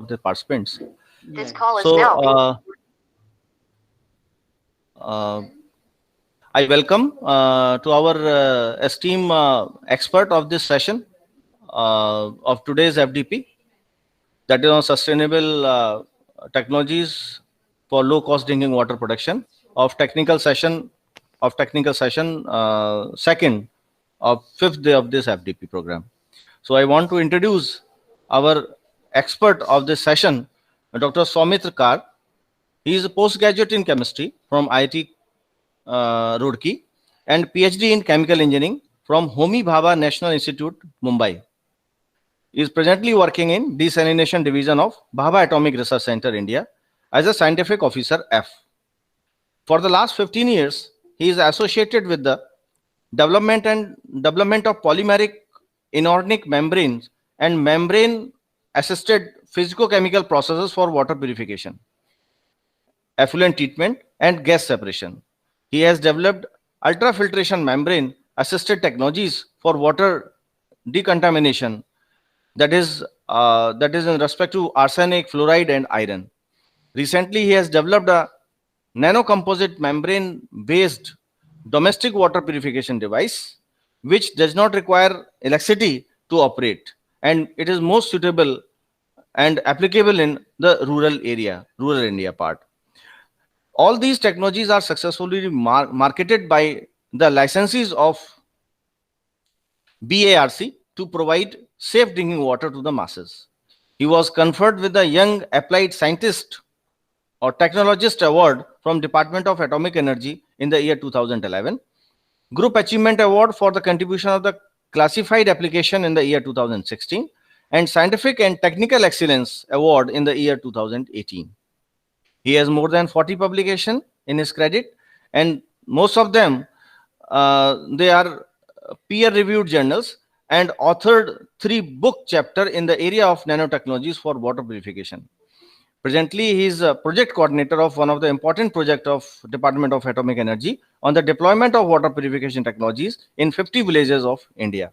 the participants. This call is So, now being uh, I welcome to our esteemed expert of this session of today's FDP, that is on sustainable technologies for low-cost drinking water production of technical session second of fifth day of this FDP program. So I want to introduce our expert of this session, Dr. Soumitra Kar. He is a postgraduate in chemistry from IIT Roorkee and PhD in chemical engineering from Homi Bhabha National Institute, Mumbai. He is presently working in desalination division of Bhabha Atomic Research Center, India, as a scientific officer F. For the last 15 years, he is associated with the development of polymeric inorganic membranes and membrane assisted physicochemical processes for water purification, effluent treatment, and gas separation. He has developed ultrafiltration membrane assisted technologies for water decontamination, that is in respect to arsenic, fluoride, and iron. Recently, he has developed a nanocomposite membrane based domestic water purification device which does not require electricity to operate, and it is most suitable and applicable in the rural India part. All these technologies are successfully marketed by the licensees of BARC to provide safe drinking water to the masses. He was conferred with the Young Applied Scientist or Technologist Award from Department of Atomic Energy in the year 2011, Group Achievement Award for the contribution of the classified application in the year 2016, and Scientific and Technical Excellence Award in the year 2018. He has more than 40 publications in his credit, and most of them they are peer-reviewed journals, and authored 3 book chapter in the area of nanotechnologies for water purification. Presently, he is a project coordinator of one of the important projects of Department of Atomic Energy on the deployment of water purification technologies in 50 villages of India.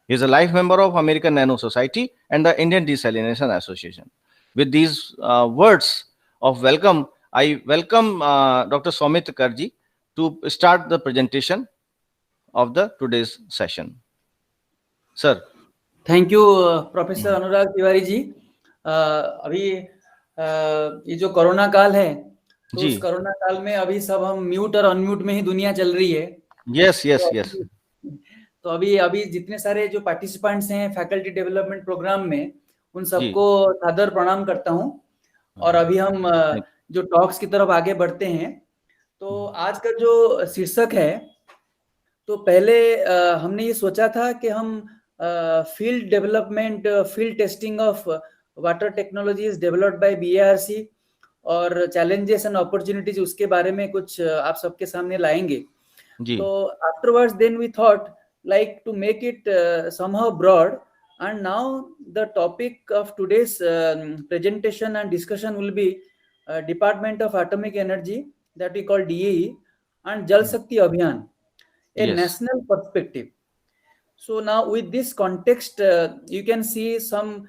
He is a life member of American Nano Society and the Indian Desalination Association. With these words of welcome, I welcome Dr. Soumitra Karji to start the presentation of the today's session. Sir. Thank you professor Anurag Tiwari ji. अभी ये जो corona काल है, तो उस corona काल में अभी सब हम म्यूट और अनम्यूट में ही दुनिया चल रही है. यस. तो अभी जितने सारे जो पार्टिसिपेंट्स हैं फैकल्टी डेवलपमेंट प्रोग्राम में, उन सबको सादर प्रणाम करता हूं. और अभी हम जो टॉक्स की तरफ आगे बढ़ते हैं, तो आज का जो शीर्षक है, तो पहले हमने ये सोचा था कि हम field development, field testing of water technologies developed by BARC और चैलेंजेस एंड अपॉर्चुनिटीज, उसके बारे में कुछ आप सबके सामने लाएंगे. तो afterwards then we thought like to make it somehow broad, and now the topic of today's presentation and discussion will be Department of Atomic Energy, that we call DAE, and Jal Shakti Abhiyan, a national perspective. So now with this context, you can see some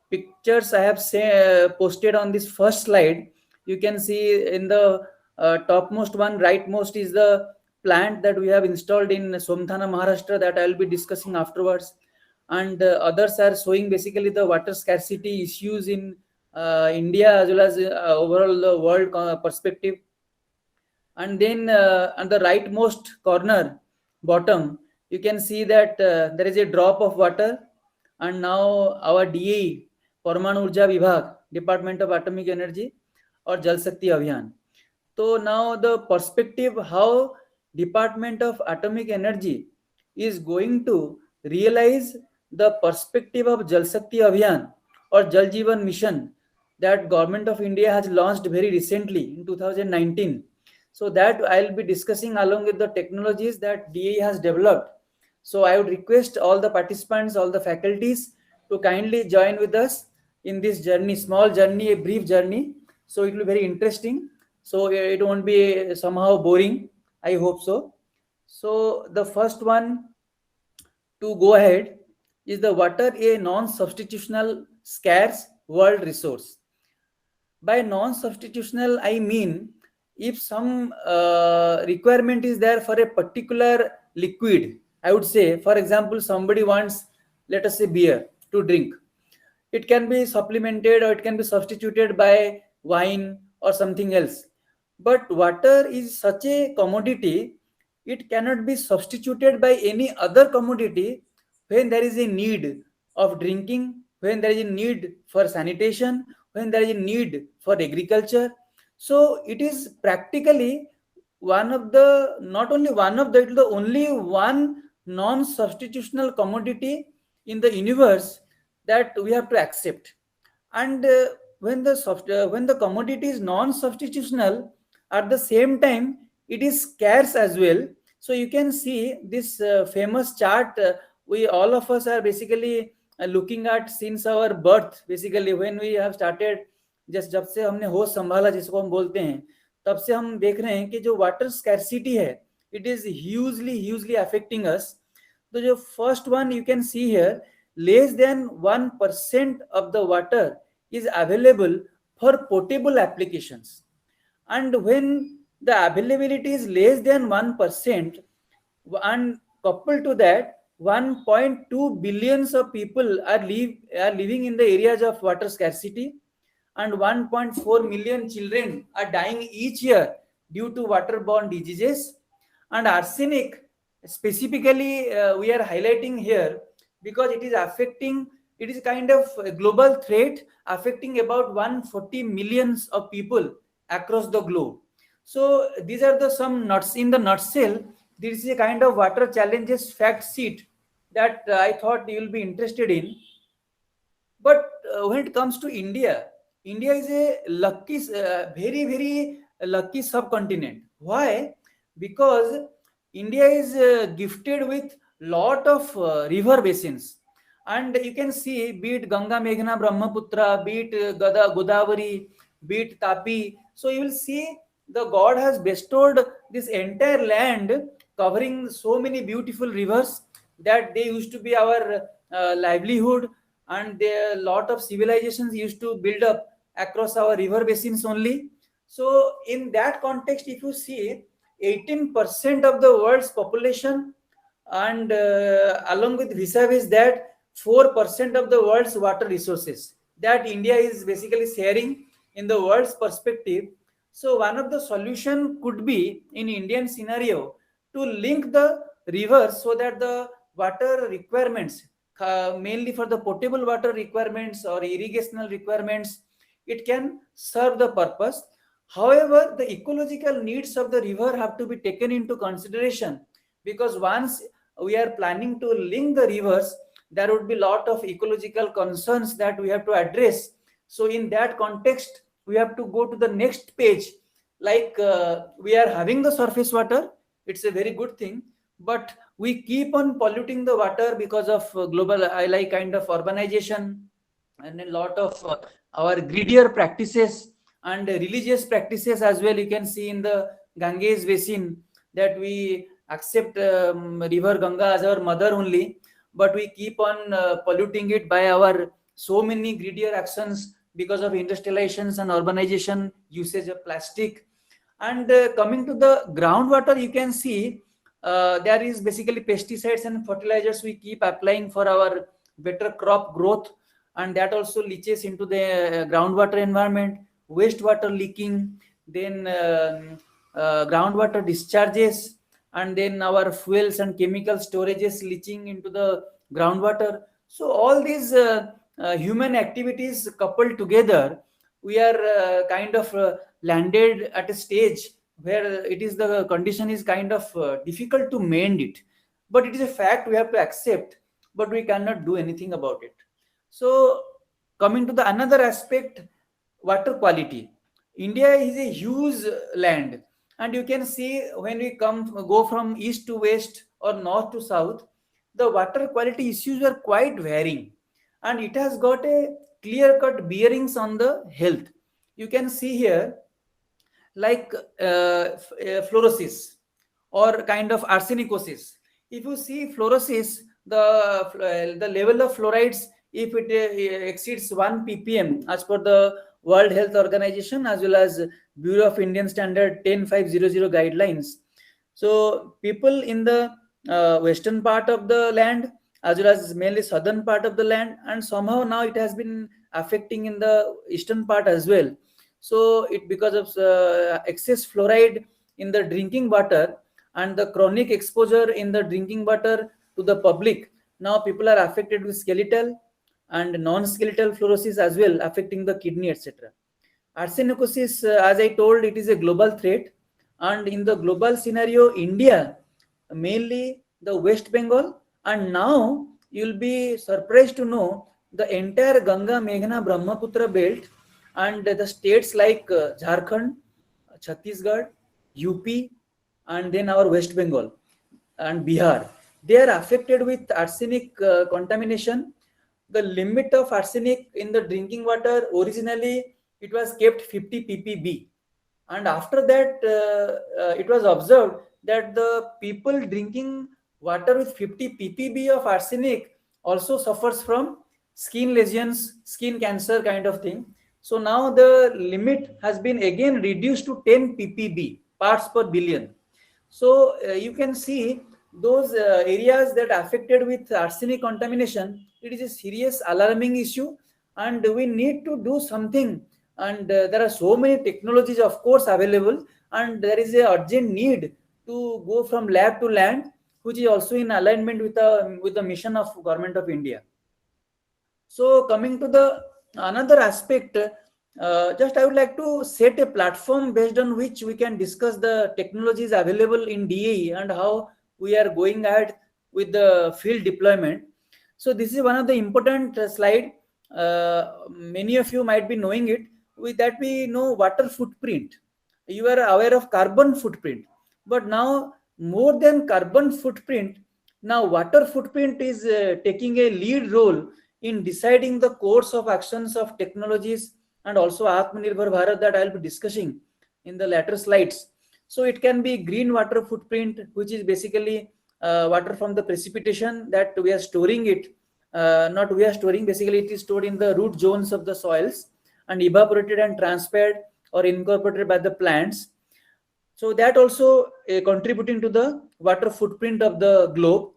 pictures I have posted on this first slide. You can see in the topmost one, rightmost, is the plant that we have installed in Somthana, Maharashtra, that I will be discussing afterwards. And others are showing basically the water scarcity issues in India as well as overall the world perspective. And then on the rightmost corner, bottom, you can see that there is a drop of water, and now our DAE, Parmanu Urja Vibhag, Department of Atomic Energy, or Jal Shakti Abhiyan. So now the perspective how Department of Atomic Energy is going to realize the perspective of Jal Shakti Abhiyan or Jal Jeevan Mission that Government of India has launched very recently in 2019. So that I'll be discussing along with the technologies that DAE has developed. So I would request all the participants, all the faculties to kindly join with us in this journey, small journey, a brief journey. So it will be very interesting. So it won't be somehow boring. I hope so. So the first one to go ahead is the water, a non-substitutional, scarce world resource. By non-substitutional, I mean if some requirement is there for a particular liquid, I would say, for example, somebody wants, let us say, beer to drink. It can be supplemented or it can be substituted by wine or something else. But water is such a commodity, it cannot be substituted by any other commodity when there is a need of drinking, when there is a need for sanitation, when there is a need for agriculture. So it is practically one of the, not only one of the, it is the only one non-substitutional commodity in the universe that we have to accept. And when the commodity is non-substitutional, at the same time it is scarce as well. So you can see this famous chart, we all of us are basically looking at since our birth, basically when we have started, just जब से हमने होश संभाला जिसको हम बोलते हैं, तब से हम देख रहे हैं कि जो वाटर स्कैरसिटी है, इट इज ह्यूजली अफेक्टिंग अस. तो जो first one you can see here, less than 1% of the water is available for potable applications. And when the availability is less than 1%, and coupled to that, 1.2 billions of people are living in the areas of water scarcity, and 1.4 million children are dying each year due to waterborne diseases. And arsenic, specifically, we are highlighting here because it is affecting, it is kind of a global threat affecting about 140 millions of people across the globe. So these are the some nuts in the nutshell. This is a kind of water challenges fact sheet that I thought you will be interested in. But when it comes to India, India is a lucky, very lucky subcontinent. Why? Because India is gifted with lot of river basins, and you can see, be it Ganga, Meghna, Brahmaputra, be it Godavari, be it Tapi. So you will see the God has bestowed this entire land covering so many beautiful rivers that they used to be our livelihood, and a lot of civilizations used to build up across our river basins only. So in that context, if you see, 18% of the world's population, and along with vis-a-vis that, 4% of the world's water resources that India is basically sharing in the world's perspective. So one of the solution could be in Indian scenario to link the rivers so that the water requirements, mainly for the potable water requirements or irrigational requirements, it can serve the purpose. However, the ecological needs of the river have to be taken into consideration, because once we are planning to link the rivers, there would be a lot of ecological concerns that we have to address. So in that context, we have to go to the next page. Like we are having the surface water, it's a very good thing, but we keep on polluting the water because of global kind of urbanization, and a lot of our greedier practices and religious practices as well. You can see in the Ganges basin that we accept river Ganga as our mother only, but we keep on polluting it by our so many greedier actions because of industrializations and urbanization, usage of plastic. And coming to the groundwater, you can see there is basically pesticides and fertilizers we keep applying for our better crop growth, and that also leaches into the groundwater environment. Wastewater leaking, then groundwater discharges, and then our fuels and chemical storages leaching into the groundwater. So all these human activities coupled together, we are kind of landed at a stage where it is, the condition is kind of difficult to mend it. But it is a fact we have to accept, but we cannot do anything about it. So coming to the another aspect, water quality. India is a huge land, and you can see when we go from east to west or north to south, the water quality issues are quite varying, and it has got a clear-cut bearings on the health. You can see here, like fluorosis or kind of arsenicosis. If you see fluorosis, the level of fluorides if it exceeds 1 ppm as per the World Health Organization as well as Bureau of Indian Standard 10500 guidelines. So people in the western part of the land as well as mainly southern part of the land, and somehow now it has been affecting in the eastern part as well. So it because of excess fluoride in the drinking water and the chronic exposure in the drinking water to the public, now people are affected with skeletal and non-skeletal fluorosis as well, affecting the kidney, etc. Arsenicosis, as I told, it is a global threat, and in the global scenario, India, mainly the West Bengal, and now you'll be surprised to know the entire Ganga, Meghna, Brahmaputra belt, and the states like Jharkhand, Chhattisgarh, UP, and then our West Bengal and Bihar, they are affected with arsenic contamination. The limit of arsenic in the drinking water, originally it was kept 50 ppb, and after that it was observed that the people drinking water with 50 ppb of arsenic also suffers from skin lesions, skin cancer kind of thing. So now the limit has been again reduced to 10 ppb, parts per billion. So you can see those areas that are affected with arsenic contamination, it is a serious alarming issue, and we need to do something. And there are so many technologies, of course, available, and there is a urgent need to go from lab to land, which is also in alignment with the mission of Government of India. So coming to the another aspect, just I would like to set a platform based on which we can discuss the technologies available in DAE and how we are going ahead with the field deployment. So this is one of the important slide. Many of you might be knowing it. With that we know water footprint. You are aware of carbon footprint, but now more than carbon footprint, now water footprint is taking a lead role in deciding the course of actions of technologies and also Atmanirbhar Bharat that I'll be discussing in the later slides. So it can be green water footprint, which is basically water from the precipitation that we are storing it. Not we are storing, basically it is stored in the root zones of the soils and evaporated and transpired or incorporated by the plants. So that also contributing to the water footprint of the globe,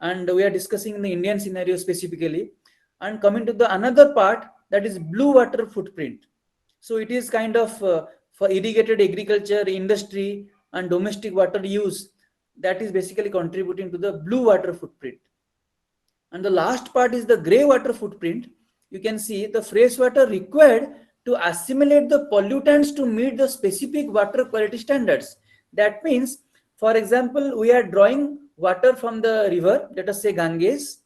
and we are discussing in the Indian scenario specifically. And coming to the another part, that is blue water footprint. So it is kind of for irrigated agriculture, industry, and domestic water use, that is basically contributing to the blue water footprint. And the last part is the gray water footprint. You can see the fresh water required to assimilate the pollutants to meet the specific water quality standards. That means, for example, we are drawing water from the river, let us say Ganges,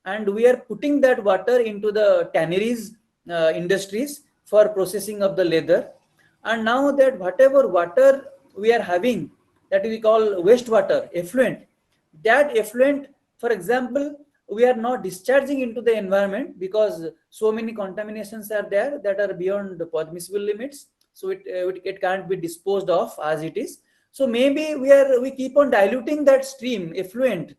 and we are putting that water into the tanneries industries for processing of the leather. And now that whatever water we are having, that we call wastewater, effluent, that effluent, for example, we are not discharging into the environment because so many contaminations are there that are beyond the permissible limits. So it can't be disposed of as it is. So maybe we keep on diluting that stream effluent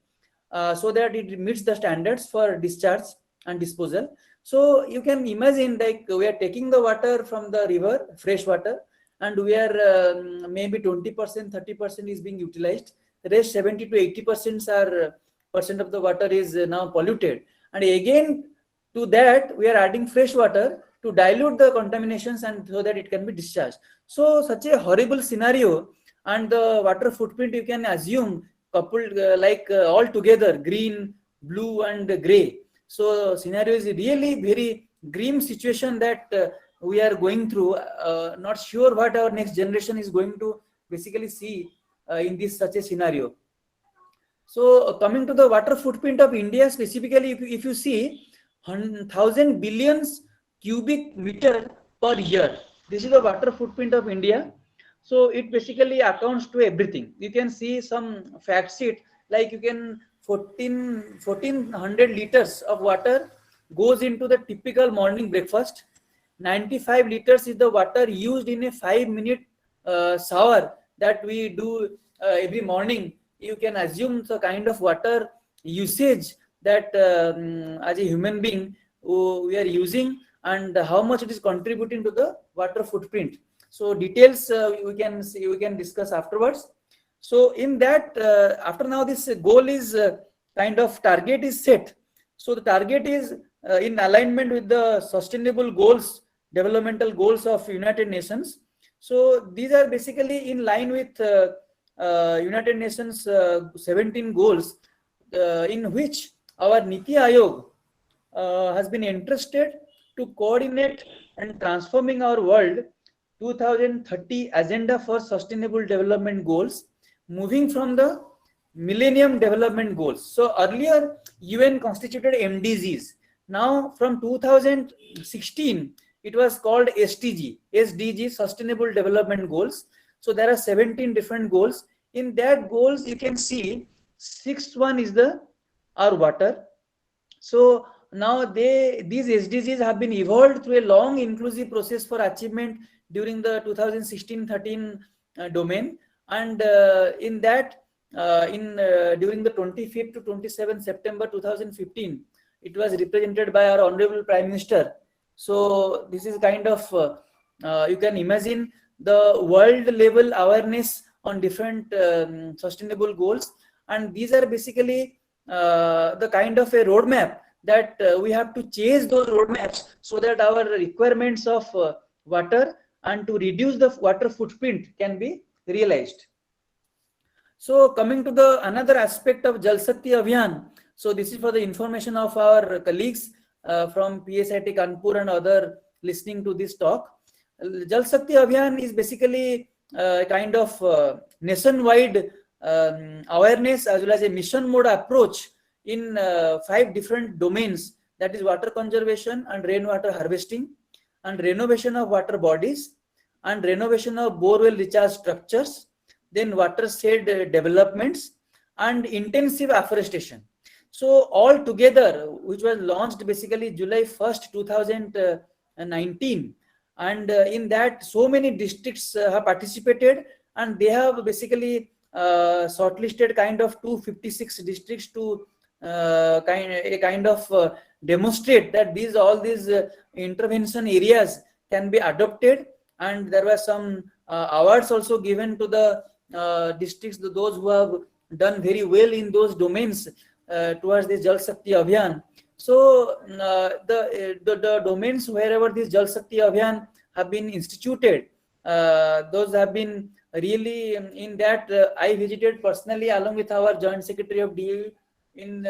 so that it meets the standards for discharge and disposal. So you can imagine, like, we are taking the water from the river, fresh water, and we are maybe 20%, 30% is being utilized. The rest 70 to 80% of the water is now polluted. And again, to that, we are adding fresh water to dilute the contaminations and so that it can be discharged. So such a horrible scenario, and the water footprint you can assume coupled all together, green, blue, and gray. So scenario is really very grim situation that we are going through. Not sure what our next generation is going to basically see in this such a scenario. So coming to the water footprint of India specifically, if you see 1,000 billions cubic meter per year, this is the water footprint of India. So it basically accounts to everything. You can see some fact sheet, like you can 1400 liters of water goes into the typical morning breakfast. 95 liters is the water used in a 5-minute shower that we do every morning. You can assume the kind of water usage that as a human being we are using and how much it is contributing to the water footprint. So details we can discuss afterwards. So in that, after now this goal is kind of target is set. So the target is in alignment with the sustainable goals, developmental goals of United Nations. So these are basically in line with United Nations 17 goals, in which our Niti Aayog has been interested to coordinate and transforming our world 2030 agenda for sustainable development goals, moving from the Millennium Development Goals. So earlier UN constituted MDGs. Now from 2016 it was called SDG, Sustainable Development Goals. So there are 17 different goals. In that goals you can see sixth one is our water. So now these SDGs have been evolved through a long inclusive process for achievement during the 2016-13 domain, and in that during the 25th to 27th September 2015 it was represented by our Honorable Prime Minister. So this is kind of you can imagine the world level awareness on different sustainable goals, and these are basically the kind of a roadmap that we have to chase those roadmaps so that our requirements of water and to reduce the water footprint can be realized. So coming to the another aspect of Jal Shakti Abhiyan. So this is for the information of our colleagues from PSIT Kanpur and other listening to this talk. Jal Shakti Abhiyan is basically kind of nationwide awareness as well as a mission mode approach in 5 different domains, that is water conservation and rainwater harvesting, and renovation of water bodies, and renovation of borewell recharge structures, then watershed developments, and intensive afforestation. So all together, which was launched basically July 1st, 2019, and in that so many districts have participated, and they have basically shortlisted kind of 256 districts to demonstrate that all these intervention areas can be adopted, and there were some awards also given to the districts, those who have done very well in those domains towards this Jal Shakti Abhiyan. So the domains wherever this Jal Shakti Abhiyan have been instituted, those have been really in that I visited personally along with our Joint Secretary of DAV in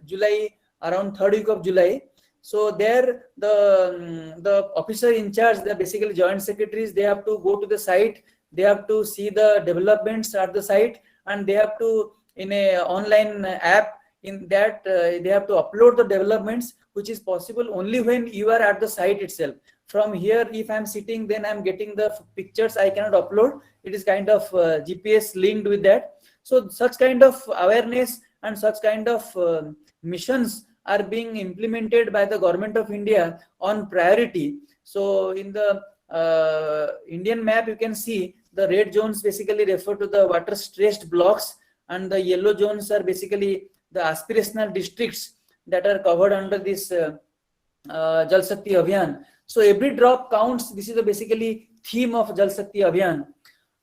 July, around 3rd week of July. So there the officer in charge, the basically joint secretaries, they have to go to the site, they have to see the developments at the site, and they have to in a online app, in that they have to upload the developments, which is possible only when you are at the site itself. From here, if I'm sitting, then I'm getting the pictures, I cannot upload. It is kind of GPS linked with that. So such kind of awareness and such kind of missions are being implemented by the Government of India on priority. So in the Indian map, you can see the red zones basically refer to the water stressed blocks, and the yellow zones are basically the aspirational districts that are covered under this Jal Shakti Abhiyan. So every drop counts. This is the basically theme of Jal Shakti Abhiyan.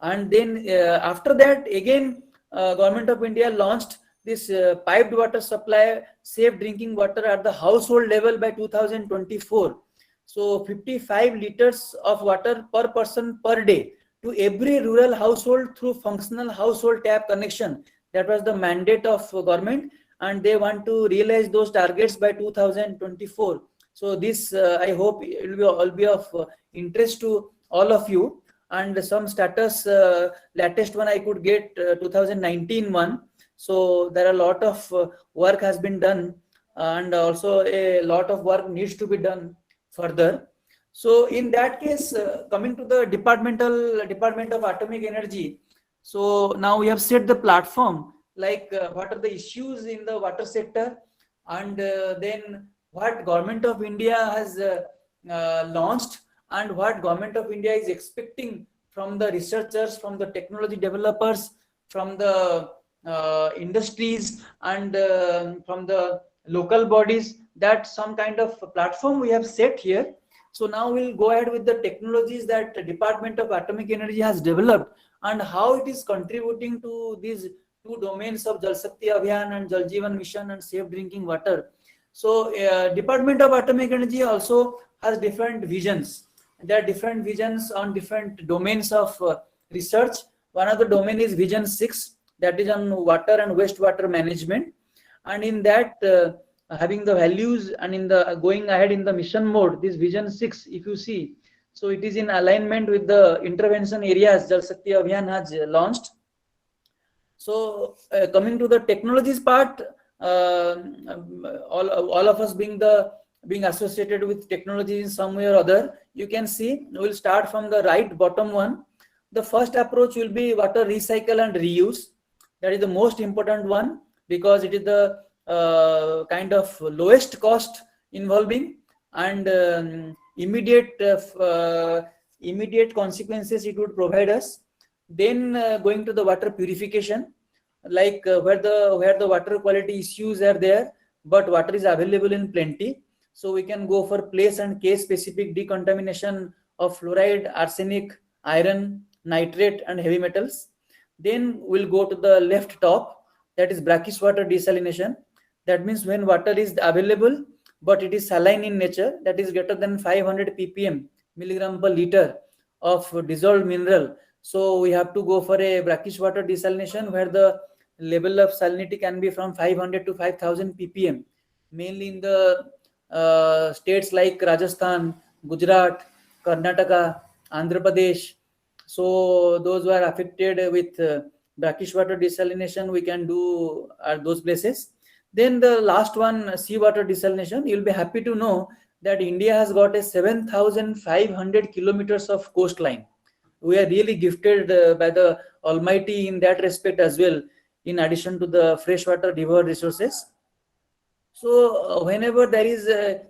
And then after that, again, Government of India launched this piped water supply, safe drinking water at the household level by 2024. So 55 liters of water per person per day to every rural household through functional household tap connection. That was the mandate of government, and they want to realize those targets by 2024. So this I hope it will be of interest to all of you. And some status, latest one I could get 2019 one. So there are a lot of work has been done, and also a lot of work needs to be done further. So in that case, coming to the Department of Atomic Energy. So now we have set the platform, like what are the issues in the water sector, and then what Government of India has launched, and what Government of India is expecting from the researchers, from the technology developers, from the industries, and from the local bodies, that some kind of platform we have set here. So now we'll go ahead with the technologies that the Department of Atomic Energy has developed and how it is contributing to these two domains of Jal Shakti Abhiyan and Jal Jeevan Mission and safe drinking water. So Department of Atomic Energy also has different visions. There are different visions on different domains of research. One of the domain is Vision 6, that is on water and wastewater management. And in that, having the values and in the going ahead in the mission mode, this Vision 6, if you see, so it is in alignment with the intervention areas Jal Shakti Abhiyan has launched. So coming to the technologies part, all of us being associated with technology in some way or other, you can see we'll start from the right bottom one. The first approach will be water recycle and reuse. That is the most important one because it is the kind of lowest cost involving and immediate consequences it would provide us. Then going to the water purification, like where the water quality issues are there, but water is available in plenty. So we can go for place and case specific decontamination of fluoride, arsenic, iron, nitrate and heavy metals. Then we'll go to the left top, that is brackish water desalination. That means when water is available, but it is saline in nature, that is greater than 500 ppm, milligram per liter of dissolved mineral. So we have to go for a brackish water desalination where the level of salinity can be from 500 to 5000 ppm, mainly in the states like Rajasthan, Gujarat, Karnataka, Andhra Pradesh. So those who are affected with brackish water desalination, we can do at those places. Then the last one, seawater desalination. You'll be happy to know that India has got a 7,500 kilometers of coastline. We are really gifted by the Almighty in that respect as well, in addition to the freshwater river resources. So whenever there is a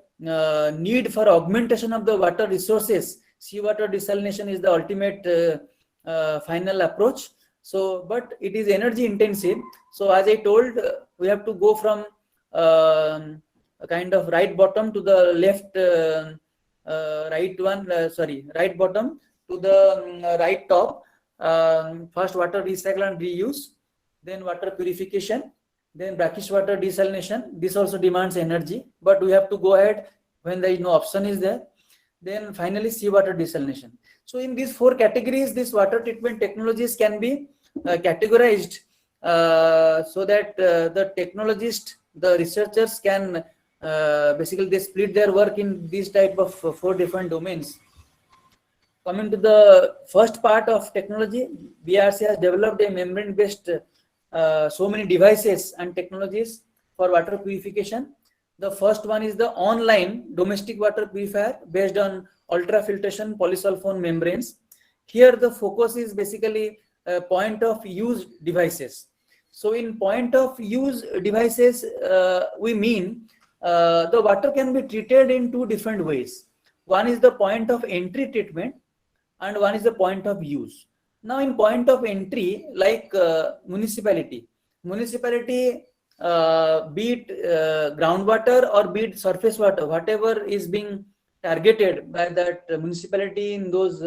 need for augmentation of the water resources, seawater desalination is the ultimate final approach. So, but it is energy intensive. So as I told, we have to go from kind of right bottom to the left right bottom to the right top. First water recycle and reuse, then water purification, then brackish water desalination. This also demands energy, but we have to go ahead when there is no option is there. Then finally seawater desalination. So in these four categories, these water treatment technologies can be categorized so that the technologists, the researchers can basically they split their work in these type of four different domains. Coming to the first part of technology, BRC has developed a membrane-based so many devices and technologies for water purification. The first one is the online domestic water purifier based on ultrafiltration polysulfone membranes. Here the focus is basically point of use devices. So in point of use devices, we mean the water can be treated in two different ways. One is the point of entry treatment and one is the point of use. Now in point of entry, like municipality, be it groundwater or be it surface water, whatever is being targeted by that municipality in those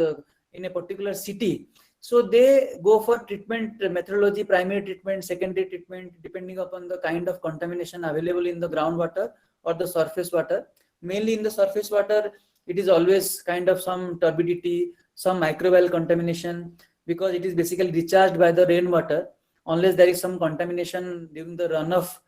in a particular city. So they go for treatment methodology, primary treatment, secondary treatment, depending upon the kind of contamination available in the groundwater or the surface water. Mainly in the surface water, it is always kind of some turbidity, some microbial contamination, because it is basically recharged by the rainwater, unless there is some contamination during the runoff.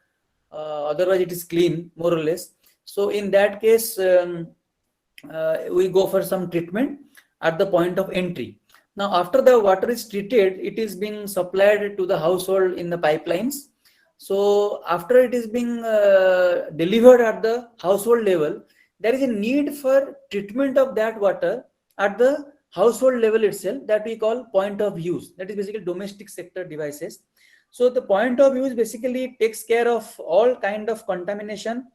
Otherwise, it is clean, more or less. So in that case, we go for some treatment at the point of entry. Now, after the water is treated, it is being supplied to the household in the pipelines. So after it is being delivered at the household level, there is a need for treatment of that water at the household level itself, that we call point of use. That is basically domestic sector devices. So the point of use basically takes care of all kind of contamination,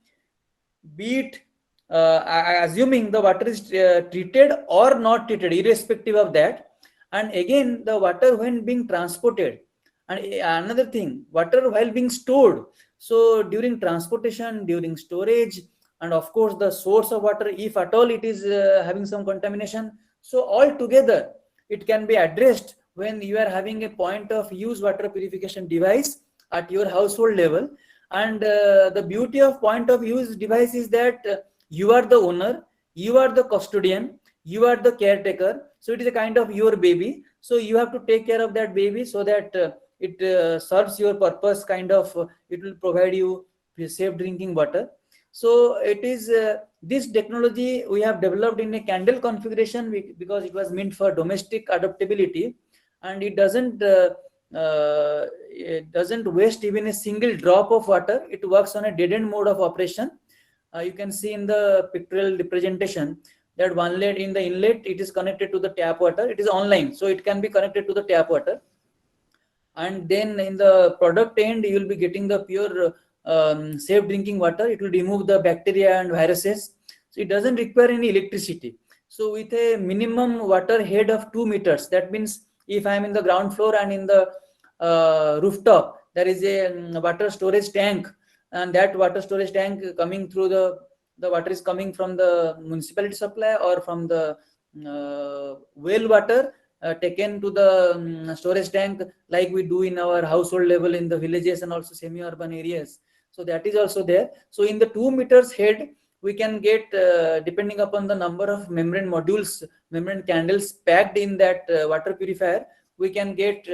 be it assuming the water is treated or not treated, irrespective of that. And again, the water when being transported, and another thing, water while being stored. So during transportation, during storage, and of course the source of water, if at all it is having some contamination, so all together it can be addressed when you are having a point of use water purification device at your household level. And the beauty of point of use device is that you are the owner, you are the custodian, you are the caretaker. So it is a kind of your baby. So you have to take care of that baby so that it serves your purpose, kind of it will provide you safe drinking water. So it is this technology we have developed in a candle configuration because it was meant for domestic adaptability, and it doesn't waste even a single drop of water. It works on a dead end mode of operation. You can see in the pictorial representation that one lead in the inlet, it is connected to the tap water. It is online, so it can be connected to the tap water. And then in the product end, you will be getting the pure safe drinking water. It will remove the bacteria and viruses. So it doesn't require any electricity. So with a minimum water head of 2 meters, that means if I am in the ground floor and in the rooftop, there is a water storage tank, and that water storage tank coming through the water is coming from the municipality supply or from the well water taken to the storage tank, like we do in our household level in the villages and also semi-urban areas. So that is also there. So in the 2 meters head, we can get, depending upon the number of membrane modules, membrane candles packed in that water purifier, we can get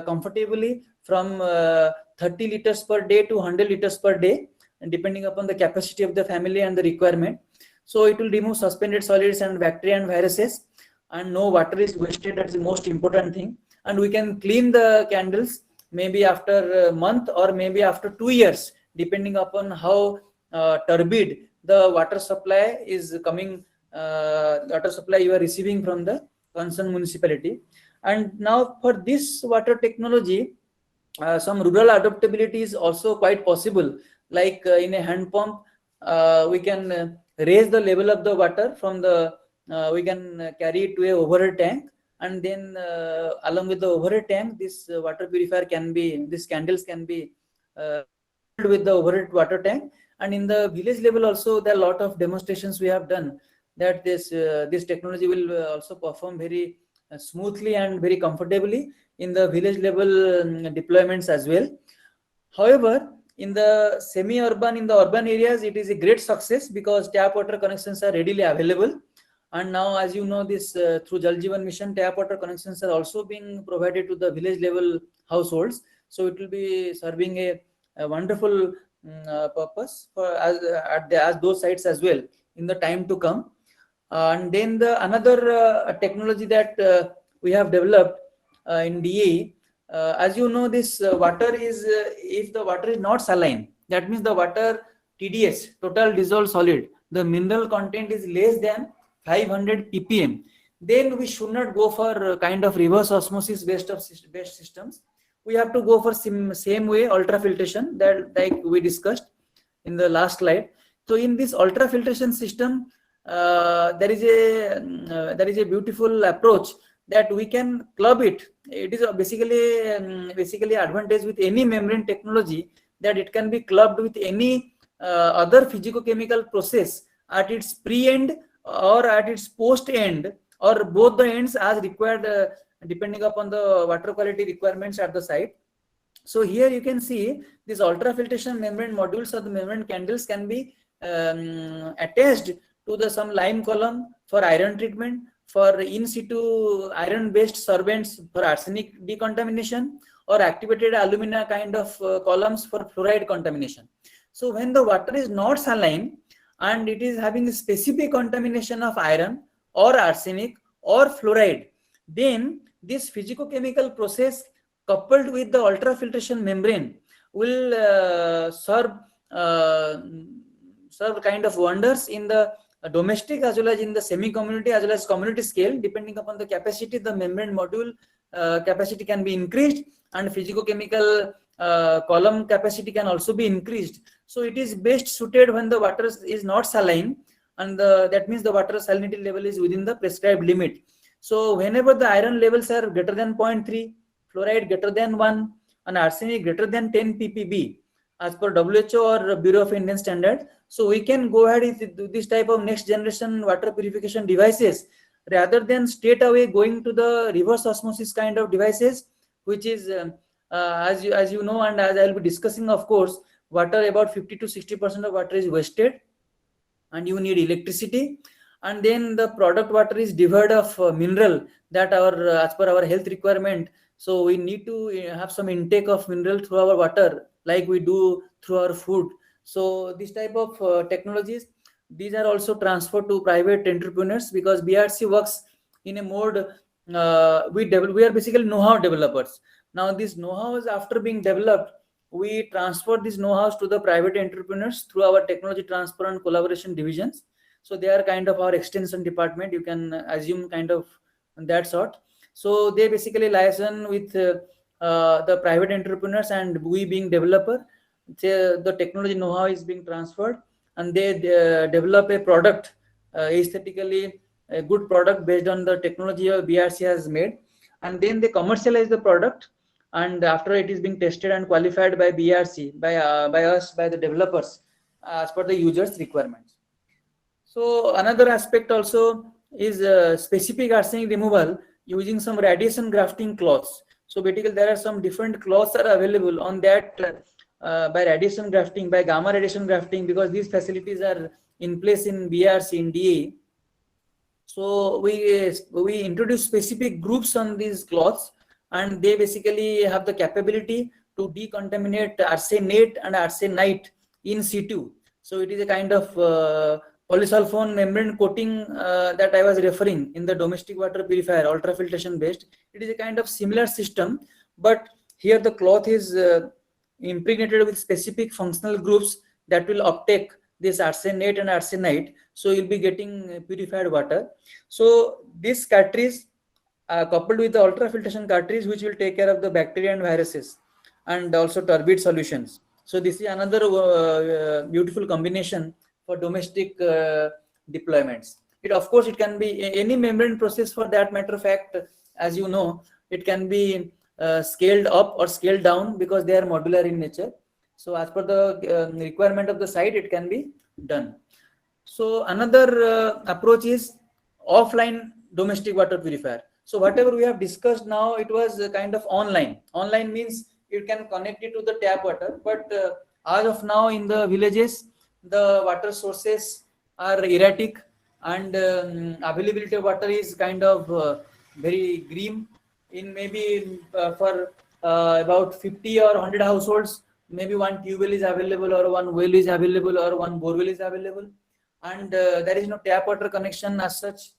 comfortably from 30 liters per day to 100 liters per day, and depending upon the capacity of the family and the requirement. So it will remove suspended solids and bacteria and viruses, and no water is wasted. That's the most important thing. And we can clean the candles maybe after a month or maybe after 2 years, depending upon how turbid the water supply is coming, water supply you are receiving from the concerned municipality. And now for this water technology, some rural adaptability is also quite possible. Like in a hand pump, we can raise the level of the water from the, we can carry it to a overhead tank, and then along with the overhead tank, this water purifier can be, these candles can be with the overhead water tank. And in the village level also, there are a lot of demonstrations we have done that this technology will also perform very smoothly and very comfortably in the village level deployments as well. However, in the semi-urban, in the urban areas, it is a great success because tap water connections are readily available. And now, as you know, this through Jal Jeevan Mission, tap water connections are also being provided to the village level households. So it will be serving a wonderful purpose for as those sites as well in the time to come. And then the another technology that we have developed in DE, as you know, this water is, if the water is not saline, that means the water TDS, total dissolved solid, the mineral content is less than 500 ppm, then we should not go for kind of reverse osmosis based systems. We have to go for same way ultrafiltration that like we discussed in the last slide. So in this ultrafiltration system, there is a beautiful approach that we can club it. It is basically advantage with any membrane technology, that it can be clubbed with any other physicochemical process at its pre-end or at its post-end, or both the ends as required, depending upon the water quality requirements at the site. So here you can see these ultrafiltration membrane modules or the membrane candles can be attached to the some lime column for iron treatment, for in situ iron based solvents for arsenic decontamination, or activated alumina kind of columns for fluoride contamination. So when the water is not saline and it is having a specific contamination of iron or arsenic or fluoride, then this physicochemical process coupled with the ultrafiltration membrane will serve kind of wonders in the domestic as well as in the semi-community as well as community scale. Depending upon the capacity, the membrane module capacity can be increased, and physicochemical column capacity can also be increased. So it is best suited when the water is not saline, and that means the water salinity level is within the prescribed limit. So whenever the iron levels are greater than 0.3, fluoride greater than 1, and arsenic greater than 10 ppb, as per WHO or Bureau of Indian Standards. So we can go ahead with this type of next generation water purification devices rather than straight away going to the reverse osmosis kind of devices, which is as you know, and as I will be discussing, of course, water, about 50 to 60% of water is wasted, and you need electricity, and then the product water is devoid of mineral that our as per our health requirement. So we need to have some intake of mineral through our water like we do through our food. So this type of technologies, these are also transferred to private entrepreneurs, because BRC works in a mode, we are basically know-how developers. Now these know-hows, after being developed, we transfer these know-hows to the private entrepreneurs through our technology transfer and collaboration divisions. So they are kind of our extension department, you can assume, kind of that sort. So they basically liaison with the private entrepreneurs, and we being developer, the technology know-how is being transferred, and they develop a product, aesthetically a good product based on the technology BRC has made, and then they commercialize the product, and after it is being tested and qualified by BRC, by us, by the developers, as per the users requirements. So another aspect also is specific arsenic removal using some radiation grafting cloths. So basically there are some different cloths are available on that by radiation grafting, by gamma radiation grafting, because these facilities are in place in BRC, in DA. So we introduce specific groups on these cloths, and they basically have the capability to decontaminate arsenate and arsenite in situ. So it is a kind of polysulfone membrane coating that I was referring in the domestic water purifier, ultrafiltration based. It is a kind of similar system, but here the cloth is impregnated with specific functional groups that will uptake this arsenate and arsenite, so you'll be getting purified water. So this cartridge coupled with the ultrafiltration cartridge, which will take care of the bacteria and viruses, and also turbid solutions. So this is another beautiful combination for domestic deployments. It, of course, it can be any membrane process, for that matter of fact, as you know, it can be scaled up or scaled down, because they are modular in nature. So as per the requirement of the site, it can be done. So another approach is offline domestic water purifier. So whatever we have discussed now, it was kind of online. Online means you can connect it to the tap water, but as of now in the villages, the water sources are erratic, and availability of water is kind of very grim. In maybe for about 50 or 100 households, maybe one tube well is available, or one well is available, or one borewell is available, and there is no tap water connection as such.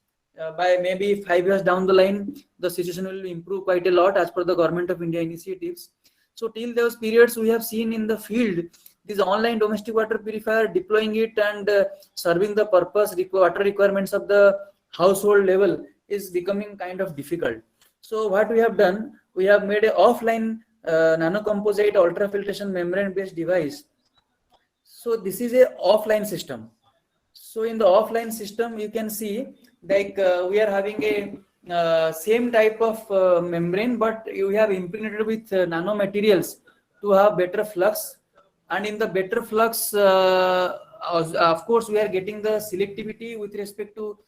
By maybe 5 years down the line, the situation will improve quite a lot as per the Government of India initiatives. So till those periods, we have seen in the field this online domestic water purifier, deploying it and serving the purpose water requirements of the household level is becoming kind of difficult. So what we have done, we have made an offline nanocomposite ultrafiltration membrane based device. So this is a offline system. So in the offline system, you can see like we are having a same type of membrane, but you have impregnated with nanomaterials to have better flux. And in the better flux, of course, we are getting the selectivity with respect to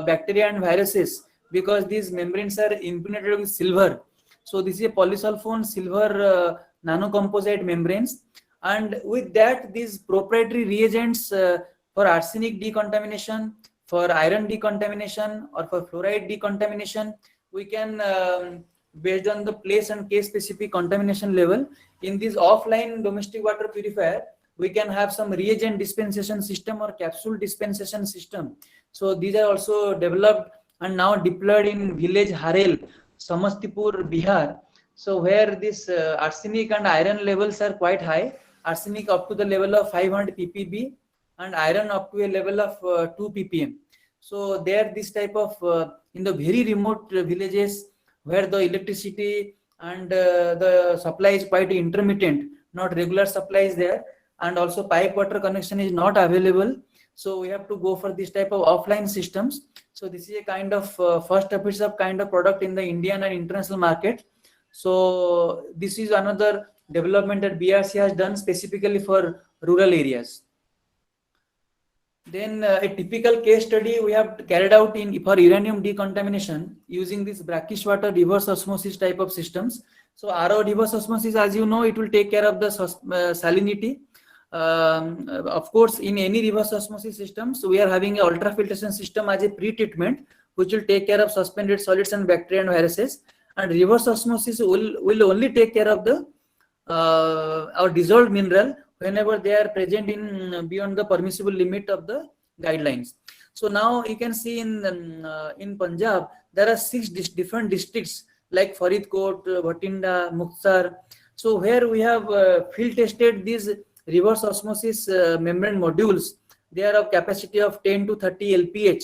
bacteria and viruses, because these membranes are impregnated with silver. So this is a polysulfone silver nanocomposite membranes, and with that, these proprietary reagents for arsenic decontamination, for iron decontamination, or for fluoride decontamination, we can based on the place and case specific contamination level, in this offline domestic water purifier, we can have some reagent dispensation system or capsule dispensation system. So these are also developed and now deployed in village Harel, Samastipur, Bihar. So where this arsenic and iron levels are quite high, arsenic up to the level of 500 ppb and iron up to a level of 2 ppm. So there, this type of in the very remote villages where the electricity and the supply is quite intermittent, not regular supply is there, and also pipe water connection is not available. So we have to go for this type of offline systems. So this is a kind of first of kind of product in the Indian and international market. So this is another development that BRC has done specifically for rural areas. Then a typical case study we have carried out for uranium decontamination using this brackish water reverse osmosis type of systems. So RO reverse osmosis, as you know, it will take care of the salinity. Of course, in any reverse osmosis systems, we are having an ultrafiltration system as a pre-treatment, which will take care of suspended solids and bacteria and viruses. And reverse osmosis will only take care of the or dissolved mineral whenever they are present in beyond the permissible limit of the guidelines. So now you can see in Punjab there are 6 different districts like Faridkot, Bhatinda, Muktsar. So where we have field tested these reverse osmosis membrane modules. They are of capacity of 10 to 30 LPH,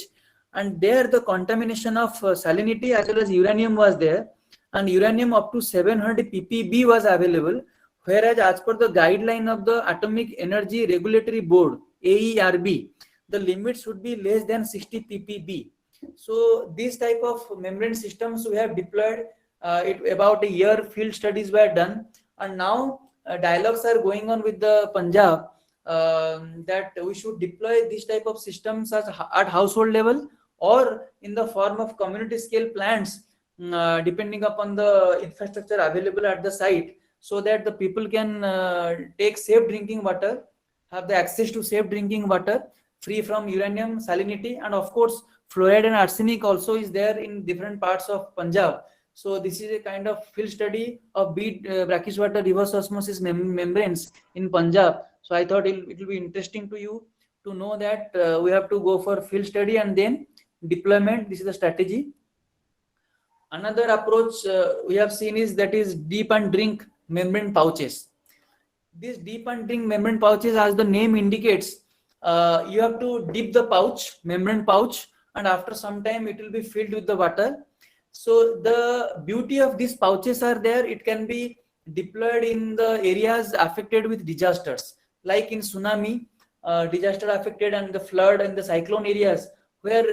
and there the contamination of salinity as well as uranium was there, and uranium up to 700 ppb was available, whereas as per the guideline of the Atomic Energy Regulatory Board, AERB, the limit should be less than 60 ppb. So these type of membrane systems we have deployed. About a year field studies were done, and now dialogues are going on with the Punjab that we should deploy this type of systems at household level or in the form of community scale plants, depending upon the infrastructure available at the site, so that the people can take safe drinking water, have the access to safe drinking water free from uranium, salinity, and of course fluoride and arsenic also is there in different parts of Punjab. So this is a kind of field study of brackish water reverse osmosis membranes in Punjab. So I thought it will be interesting to you to know that we have to go for field study and then deployment. This is the strategy. Another approach we have seen is deep and drink membrane pouches. These deep and drink membrane pouches, as the name indicates, you have to dip the pouch, membrane pouch, and after some time it will be filled with the water. So the beauty of these pouches are there. It can be deployed in the areas affected with disasters, like in tsunami, disaster affected, and the flood and the cyclone areas, where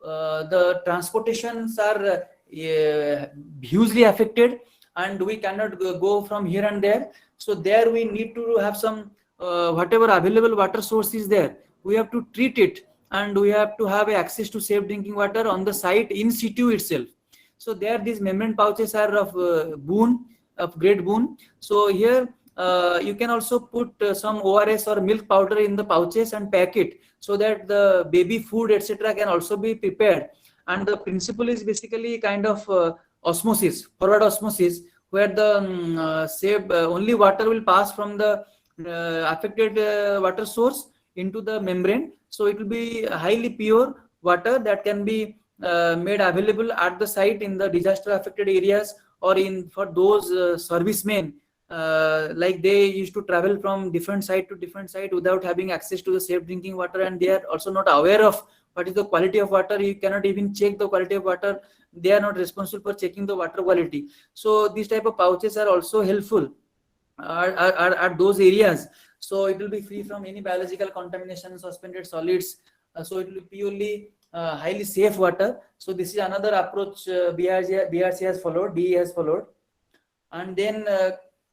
the transportations are hugely affected and we cannot go from here and there. So there we need to have some whatever available water source is there, we have to treat it, and we have to have access to safe drinking water on the site in situ itself. So there these membrane pouches are of great boon. So here you can also put some ORS or milk powder in the pouches and pack it, so that the baby food etc. can also be prepared. And the principle is basically kind of osmosis, forward osmosis, where the only water will pass from the affected water source into the membrane. So it will be highly pure water that can be made available at the site in the disaster affected areas, or for those servicemen, like they used to travel from different site to different site without having access to the safe drinking water, and they are also not aware of what is the quality of water. You cannot even check the quality of water. They are not responsible for checking the water quality. So these type of pouches are also helpful at those areas. So it will be free from any biological contamination, suspended solids. So it will be purely highly safe water. So this is another approach BRC has followed, DE has followed. And then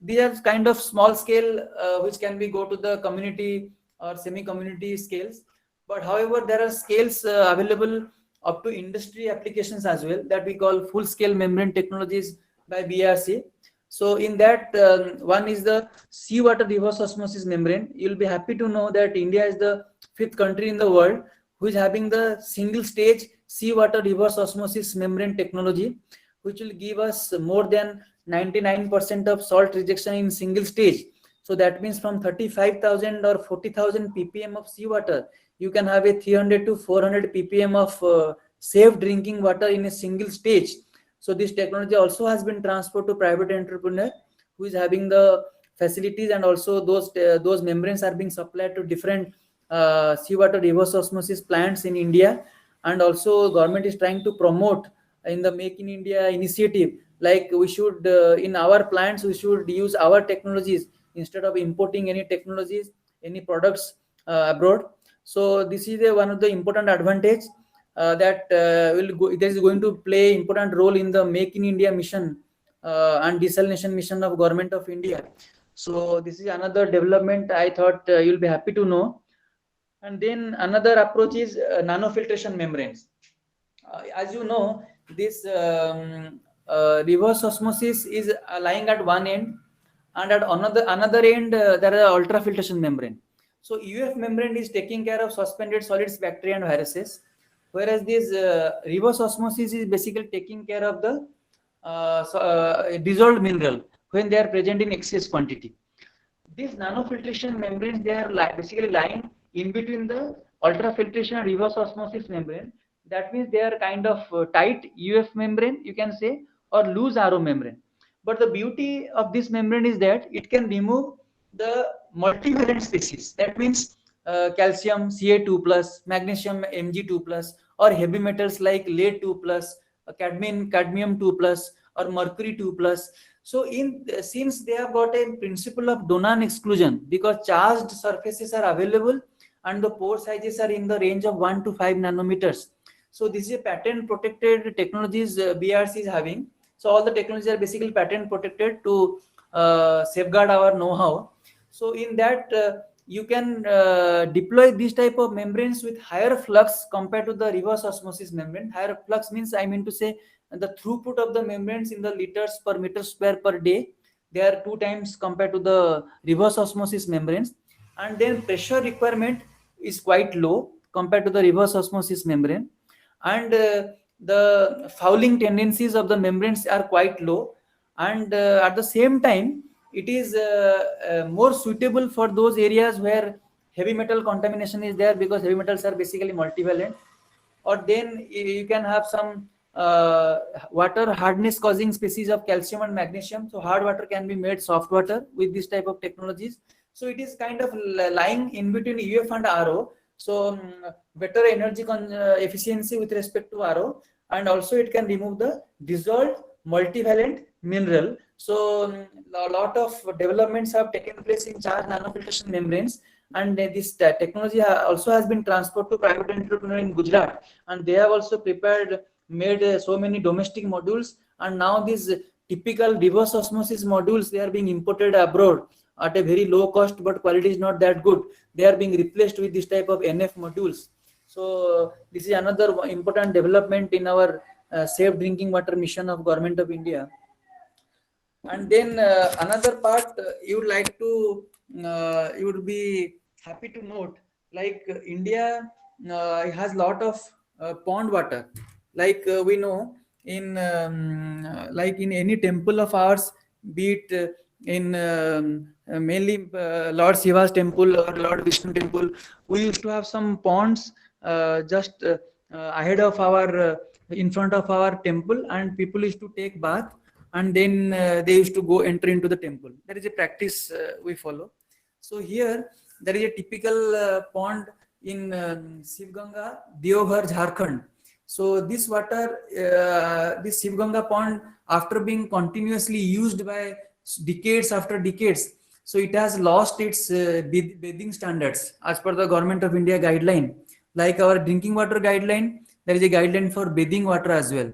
these are kind of small scale which can be go to the community or semi-community scales. But however, there are scales available up to industry applications as well, that we call full-scale membrane technologies by BRC. So in that, one is the seawater reverse osmosis membrane. You'll be happy to know that India is the 5th country in the world who is having the single stage seawater reverse osmosis membrane technology, which will give us more than 99% of salt rejection in single stage. So that means from 35,000 or 40,000 ppm of seawater, you can have a 300 to 400 ppm of safe drinking water in a single stage. So this technology also has been transferred to private entrepreneur who is having the facilities, and also those membranes are being supplied to different seawater reverse osmosis plants in India. And also government is trying to promote in the Make in India initiative, like we should in our plants we should use our technologies instead of importing any technologies, any products abroad. So this is one of the important advantage that is going to play important role in the Make in India mission and Desalination Mission of Government of India. So this is another development I thought you'll be happy to know. And then another approach is nanofiltration membranes. As you know, this reverse osmosis is lying at one end, and at another end there is ultrafiltration membrane. So UF membrane is taking care of suspended solids, bacteria and viruses, whereas this reverse osmosis is basically taking care of the dissolved mineral when they are present in excess quantity. These nanofiltration membranes, they are basically lying in between the ultrafiltration and reverse osmosis membrane. That means they are kind of tight UF membrane, you can say, or loose RO membrane. But the beauty of this membrane is that it can remove the multivalent species. That means calcium Ca2+, magnesium Mg2+, or heavy metals like lead 2+, cadmium 2+, or mercury 2+. So since they have got a principle of Donan exclusion, because charged surfaces are available and the pore sizes are in the range of 1 to 5 nanometers. So this is a patent protected technologies BRC is having. So all the technologies are basically patent protected to safeguard our know-how. So in that you can deploy this type of membranes with higher flux compared to the reverse osmosis membrane. Higher flux means, I mean to say, the throughput of the membranes in the liters per meter square per day, they are 2 times compared to the reverse osmosis membranes. And then pressure requirement is quite low compared to the reverse osmosis membrane. And the fouling tendencies of the membranes are quite low. And at the same time, it is more suitable for those areas where heavy metal contamination is there, because heavy metals are basically multivalent. Or then you can have some water hardness causing species of calcium and magnesium. So hard water can be made soft water with this type of technologies. So it is kind of lying in between UF and RO. So better energy efficiency with respect to RO, and also it can remove the dissolved multivalent mineral. So a lot of developments have taken place in charged nanofiltration membranes, and this technology also has been transferred to private entrepreneur in Gujarat, and they have also made so many domestic modules, and now these typical reverse osmosis modules, they are being imported abroad at a very low cost, but quality is not that good. They are being replaced with this type of NF modules. So this is another important development in our safe drinking water mission of Government of India. And then another part you would like to, you would be happy to note, like India has lot of pond water. Like we know, in like in any temple of ours, be it in mainly Lord Shiva's temple or Lord Vishnu temple, we used to have some ponds just ahead of our, in front of our temple, and people used to take bath, and then they used to go enter into the temple. That is a practice we follow. So here there is a typical pond in Shivganga, Deoghar, Jharkhand. So this water, this Shivganga pond, after being continuously used by decades after decades, so it has lost its bathing standards as per the Government of India guideline. Like our drinking water guideline, there is a guideline for bathing water as well.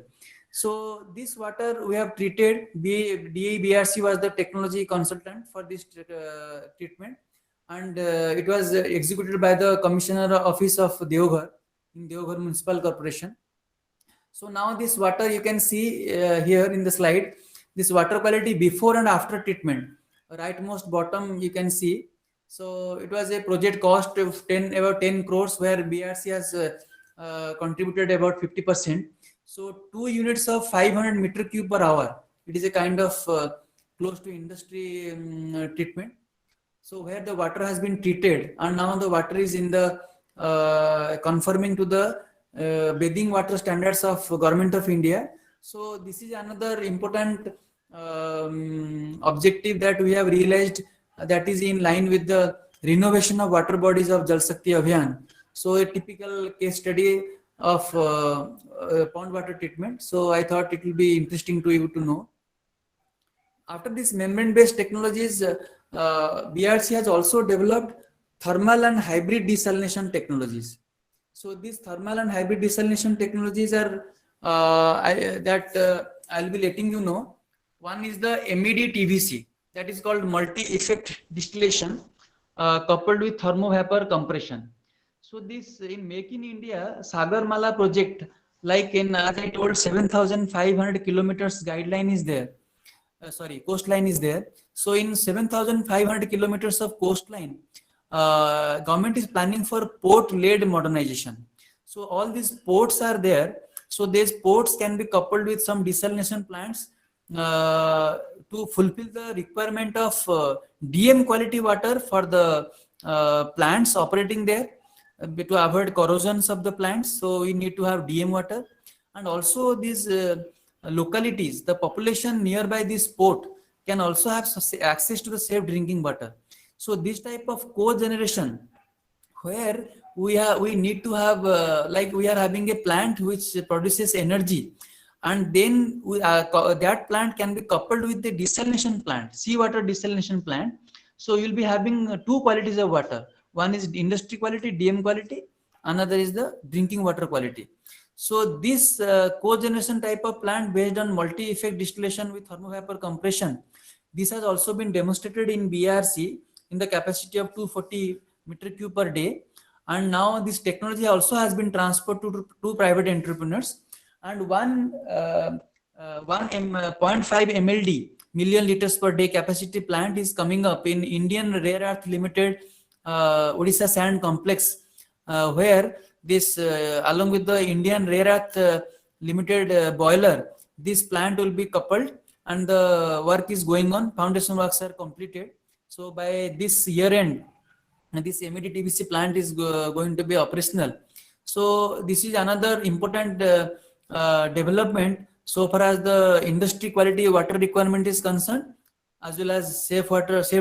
So this water we have treated, DEBRC was the technology consultant for this treatment, and it was executed by the Commissioner Office of Deoghar in Deoghar Municipal Corporation. So now this water, you can see here in the slide, this water quality before and after treatment. Rightmost bottom you can see. So it was a project cost of about 10 crores, where BRC has contributed about 50%. So 2 units of 500 meter cube per hour. It is a kind of close to industry treatment. So where the water has been treated, and now the water is in the conforming to the bathing water standards of Government of India. So this is another important objective that we have realized, that is in line with the renovation of water bodies of Jal Shakti Abhiyan. So a typical case study of pond water treatment. So I thought it will be interesting to you to know. After this membrane-based technologies, BRC has also developed thermal and hybrid desalination technologies. So these thermal and hybrid desalination technologies are I'll be letting you know. One is the MED-TVC, that is called multi-effect distillation, coupled with thermovapor compression. So this in Make in India Sagarmala project, like in as I told, 7,500 kilometers guideline is there. Coastline is there. So in 7,500 kilometers of coastline, government is planning for port-led modernization. So all these ports are there. So these ports can be coupled with some desalination plants to fulfill the requirement of DM quality water for the plants operating there, to avoid corrosions of the plants. So we need to have DM water, and also these localities, the population nearby this port can also have access to the safe drinking water. So this type of co-generation, where we need to have like we are having a plant which produces energy, and then that plant can be coupled with the desalination plant, seawater desalination plant. So you'll be having two qualities of water. One is industry quality, DM quality. Another is the drinking water quality. So this cogeneration type of plant based on multi-effect distillation with thermovapor compression, this has also been demonstrated in BRC in the capacity of 240 meter cube per day. And now this technology also has been transferred to two private entrepreneurs. And 0.5 MLD, million liters per day capacity plant is coming up in Indian Rare Earth Limited Odisha Sand Complex, where this along with the Indian Rare Earth Limited boiler, this plant will be coupled, and the work is going on. Foundation works are completed. So by this year end, this MED-TVC plant is going to be operational. So this is another important development so far as the industry quality water requirement is concerned, as well as safe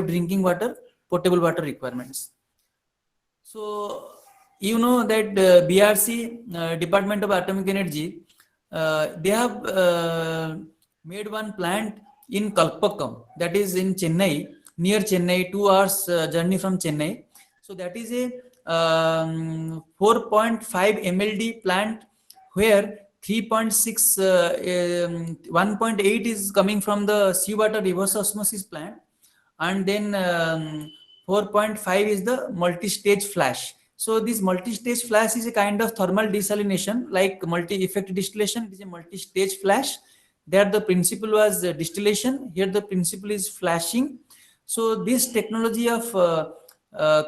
drinking water, potable water requirements. So you know that BRC, Department of Atomic Energy, they have made one plant in Kalpakkam, that is in Chennai, near Chennai, 2 hours journey from Chennai. So that is a 4.5 MLD plant, where 3.6, 1.8 is coming from the seawater reverse osmosis plant, and then 4.5 is the multi-stage flash. So this multi-stage flash is a kind of thermal desalination, like multi-effect distillation. It is a multi-stage flash. There the principle was distillation. Here the principle is flashing. So this technology of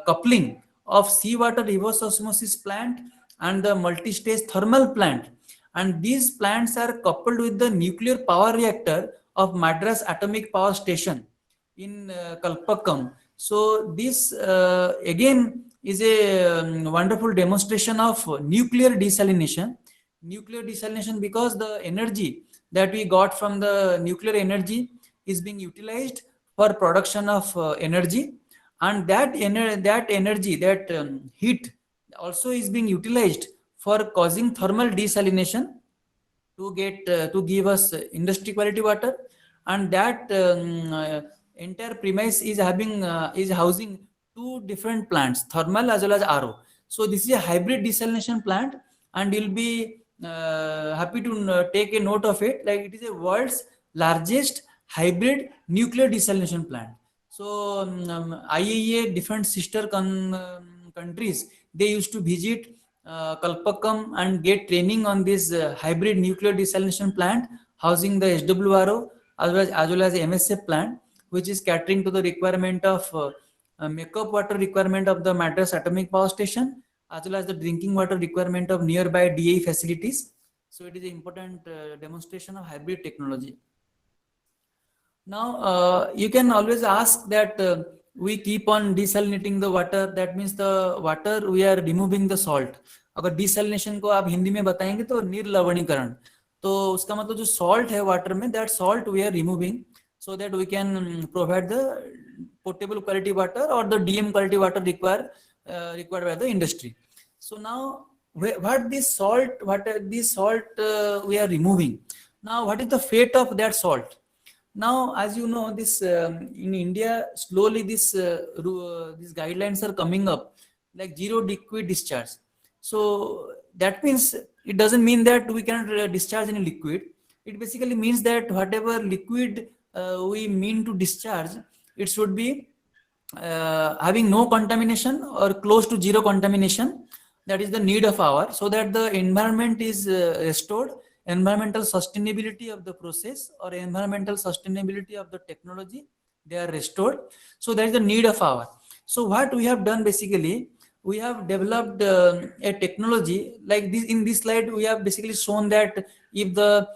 coupling of seawater reverse osmosis plant and the multi-stage thermal plant, and these plants are coupled with the nuclear power reactor of Madras Atomic Power Station in Kalpakkam. So this again is a wonderful demonstration of nuclear desalination. Nuclear desalination, because the energy that we got from the nuclear energy is being utilized for production of energy, and that energy, heat also is being utilized for causing thermal desalination to get to give us industry quality water. And that entire premise is housing two different plants, thermal as well as RO. So this is a hybrid desalination plant, and you'll be happy to take a note of it. Like, it is a world's largest hybrid nuclear desalination plant. So IAEA, different sister countries, they used to visit Kalpakkam and get training on this hybrid nuclear desalination plant housing the SWRO as well as MSF plant, which is catering to the requirement of makeup water requirement of the Madras Atomic Power Station, as well as the drinking water requirement of nearby DAE facilities. So it is an important demonstration of hybrid technology. Now you can always ask that we keep on desalinating the water, that means the water we are removing the salt. अगर desalination को आप हिंदी में बताएंगे तो निर्लवणीकरण, तो उसका मतलब जो salt है water में, that salt we are removing so that we can provide the potable quality water or the DM quality water required by the industry. So now what this salt we are removing. Now what is the fate of that salt? Now, as you know, this in India, slowly these guidelines are coming up, like zero liquid discharge. So that means it doesn't mean that we cannot discharge any liquid. It basically means that whatever liquid we mean to discharge, it should be having no contamination or close to zero contamination. That is the need of hour, so that the environment is restored, environmental sustainability of the process or environmental sustainability of the technology, they are restored. So that is the need of hour. So what we have done basically, we have developed a technology like this. In this slide we have basically shown that if the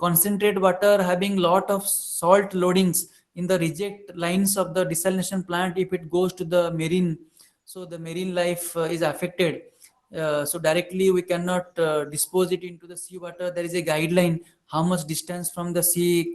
concentrate water having lot of salt loadings in the reject lines of the desalination plant, if it goes to the marine, so the marine life is affected. So directly we cannot dispose it into the seawater. There is a guideline how much distance from the sea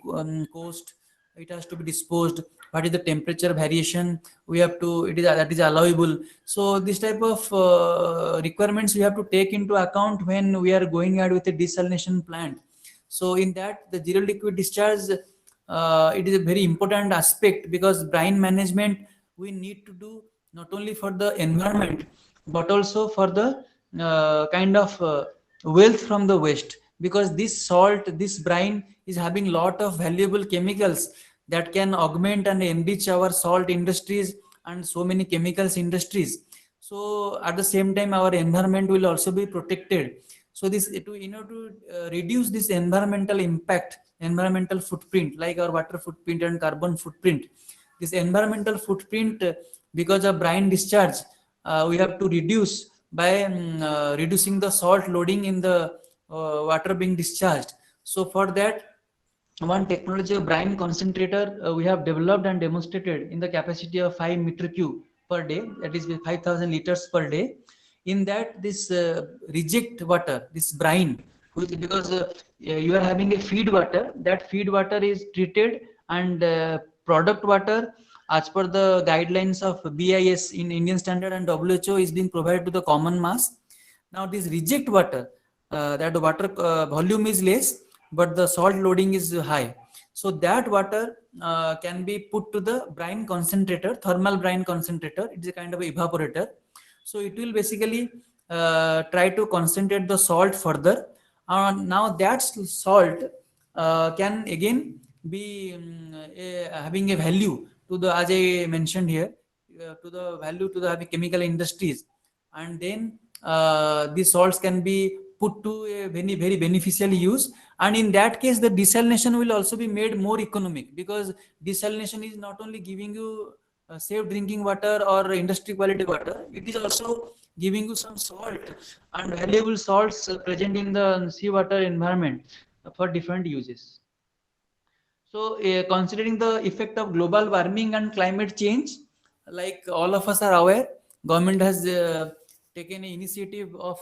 coast it has to be disposed, what is the temperature variation we have to, it is that is allowable. So this type of requirements we have to take into account when we are going ahead with a desalination plant. So in that, the zero liquid discharge, it is a very important aspect, because brine management we need to do not only for the environment but also for the kind of wealth from the waste, because this salt, this brine is having lot of valuable chemicals that can augment and enrich our salt industries and so many chemicals industries. So at the same time our environment will also be protected. So this to reduce this environmental impact, environmental footprint, like our water footprint and carbon footprint, this environmental footprint because of brine discharge we have to reduce by reducing the salt loading in the water being discharged. So for that, one technology of brine concentrator we have developed and demonstrated in the capacity of 5 meter cube per day, that is 5,000 liters per day. In that, this reject water, this brine, because you are having a feed water, that feed water is treated, and product water as per the guidelines of BIS in Indian standard and WHO is being provided to the common mass. Now this reject water, that the water volume is less but the salt loading is high, so that water can be put to the brine concentrator, thermal brine concentrator. It's a kind of evaporator. So it will basically try to concentrate the salt further. Now that salt can again be having a value to the, as I mentioned here, to the value to the chemical industries, and then these salts can be put to a very, very beneficial use. And in that case, the desalination will also be made more economic, because desalination is not only giving you safe drinking water or industry quality water, it is also giving you some salt and valuable salts present in the seawater environment for different uses. So considering the effect of global warming and climate change, like all of us are aware, government has taken an initiative of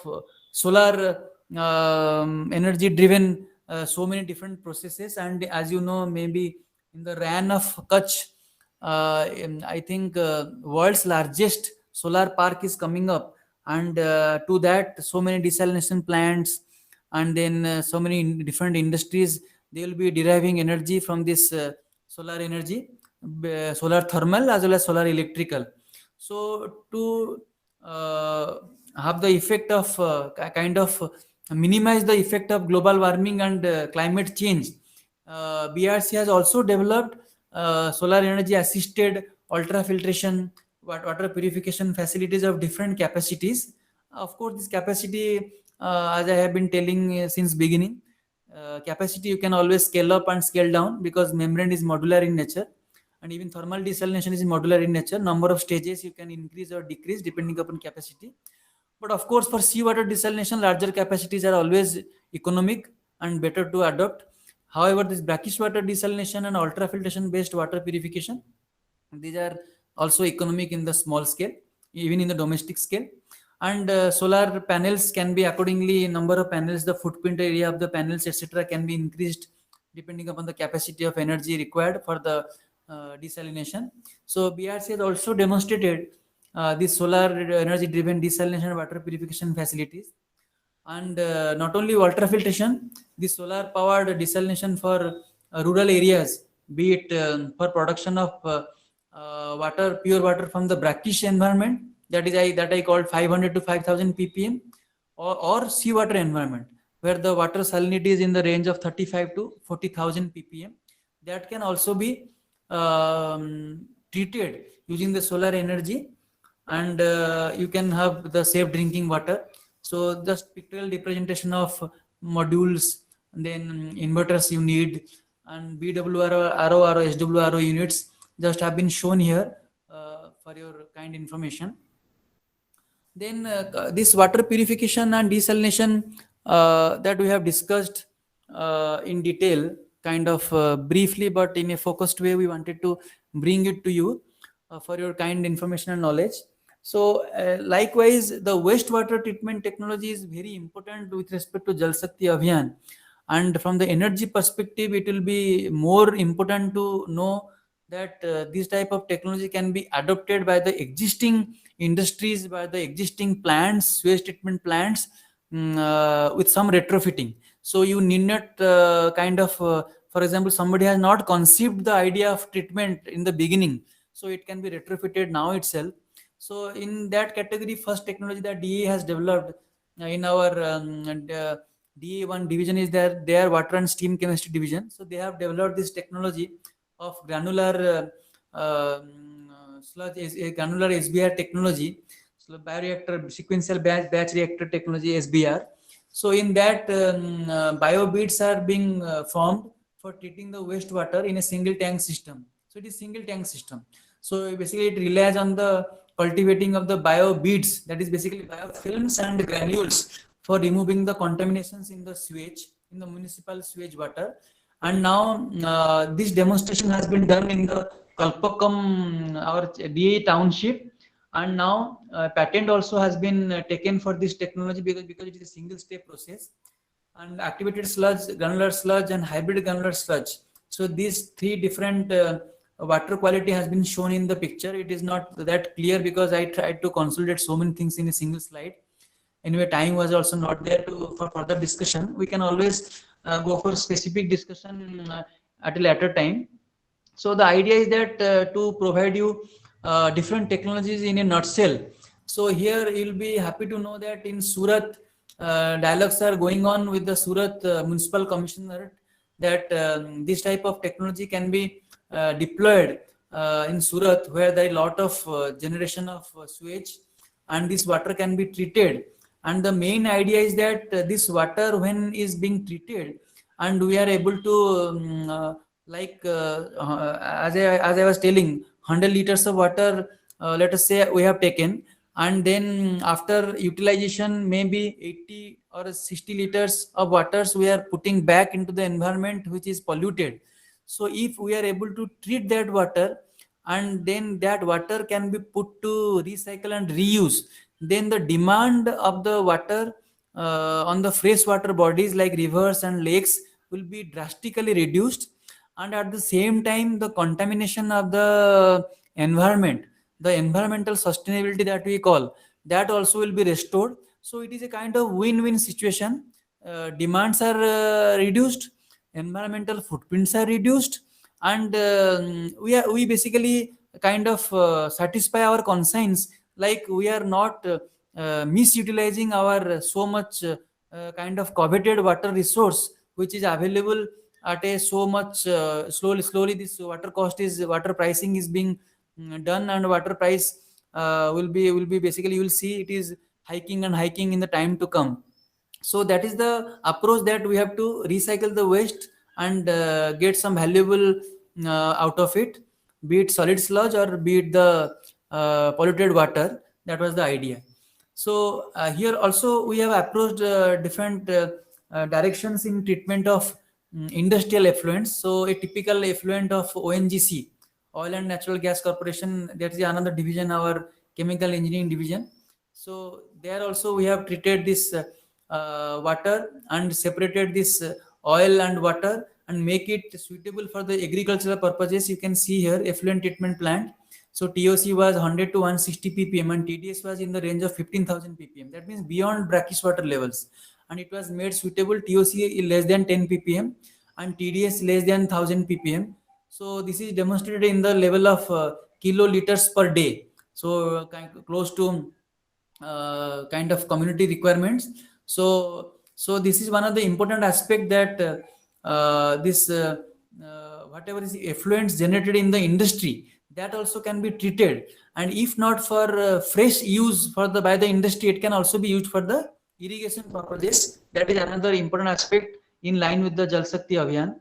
solar energy driven so many different processes. And as you know, maybe in the Rann of Kutch, I think world's largest solar park is coming up, and to that so many desalination plants, and then so many different industries, they will be deriving energy from this solar energy, solar thermal as well as solar electrical. So to have the effect of kind of minimize the effect of global warming and climate change, BRC has also developed solar energy assisted ultrafiltration water purification facilities of different capacities. Of course, this capacity, as I have been telling since beginning, capacity you can always scale up and scale down, because membrane is modular in nature, and even thermal desalination is modular in nature. Number of stages you can increase or decrease depending upon capacity. But of course, for seawater desalination, larger capacities are always economic and better to adopt. However, this brackish water desalination and ultrafiltration based water purification, these are also economic in the small scale, even in the domestic scale. And solar panels can be accordingly, number of panels, the footprint area of the panels, etc., can be increased depending upon the capacity of energy required for the desalination. So BRC has also demonstrated these solar energy driven desalination water purification facilities. And not only water filtration, the solar powered desalination for rural areas, be it for production of water, pure water from the brackish environment, that I called 500 to 5,000 ppm, or seawater environment where the water salinity is in the range of 35 to 40,000 ppm. that can also be treated using the solar energy, and you can have the safe drinking water. So just pictorial representation of modules, and then inverters you need, and BWRO, RO, SWRO units just have been shown here for your kind information. Then this water purification and desalination that we have discussed in detail, kind of briefly, but in a focused way, we wanted to bring it to you for your kind information and knowledge. So likewise, the wastewater treatment technology is very important with respect to Jal Shakti Abhiyan. And from the energy perspective, it will be more important to know that this type of technology can be adopted by the existing industries, by the existing plants, waste treatment plants, with some retrofitting. So you need not for example, somebody has not conceived the idea of treatment in the beginning, so it can be retrofitted now itself. So in that category, first technology that DE has developed in our DE1 division is their water and steam chemistry division. So they have developed this technology of granular sludge, granular SBR technology, so bioreactor sequential batch reactor technology, SBR. So in that, biobeads are being formed for treating the wastewater in a single tank system. So it is single tank system. So basically it relies on the cultivating of the biobeads, that is basically biofilms and granules, for removing the contaminations in the sewage, in the municipal sewage water. And now this demonstration has been done in the Kalpakam, our DA township, and now patent also has been taken for this technology, because it is a single step process. And activated sludge, granular sludge, and hybrid granular sludge. So these three different water quality has been shown in the picture. It is not that clear because I tried to consolidate so many things in a single slide. Anyway, time was also not there for further discussion. We can always go for specific discussion at a later time. So the idea is that to provide you different technologies in a nutshell. So here you'll be happy to know that in Surat, dialogues are going on with the Surat Municipal Commissioner, that this type of technology can be deployed in Surat, where there are a lot of generation of sewage, and this water can be treated. And the main idea is that this water, when is being treated, and we are able to as I was telling, 100 liters of water, let us say we have taken, and then after utilization, maybe 80 or 60 liters of waters we are putting back into the environment, which is polluted. So if we are able to treat that water, and then that water can be put to recycle and reuse, then the demand of the water on the freshwater bodies like rivers and lakes will be drastically reduced. And at the same time, the contamination of the environment, the environmental sustainability that we call, that also will be restored. So it is a kind of win-win situation. Demands are reduced, environmental footprints are reduced, and we basically kind of satisfy our conscience, like we are not misutilizing our so much kind of coveted water resource, which is available at a so much slowly this water pricing is being done, and water price will be basically, you will see it is hiking and hiking in the time to come. So that is the approach, that we have to recycle the waste and get some valuable out of it, be it solid sludge or be it the polluted water. That was the idea. So here also we have approached different directions in treatment of industrial effluents. So a typical effluent of ONGC, Oil and Natural Gas Corporation, that is another division, our chemical engineering division. So there also we have treated this water and separated this oil and water and make it suitable for the agricultural purposes. You can see here effluent treatment plant. So TOC was 100 to 160 ppm and TDS was in the range of 15,000 ppm. That means beyond brackish water levels. And it was made suitable, TOC less than 10 ppm and TDS less than 1000 ppm. So this is demonstrated in the level of kiloliters per day. So close to kind of community requirements. So this is one of the important aspect, that this whatever is effluents generated in the industry, that also can be treated. And if not for fresh use for the by the industry, it can also be used for the irrigation purposes. That is another important aspect in line with the Jal Shakti Abhiyan.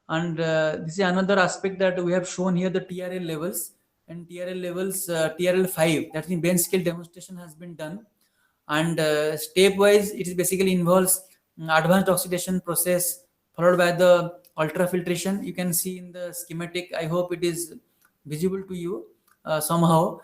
And this is another aspect that we have shown here, the TRL levels. And TRL levels, TRL 5, that means bench scale demonstration has been done. And stepwise, it is basically involves advanced oxidation process followed by the ultrafiltration. You can see in the schematic. I hope it is visible to you somehow.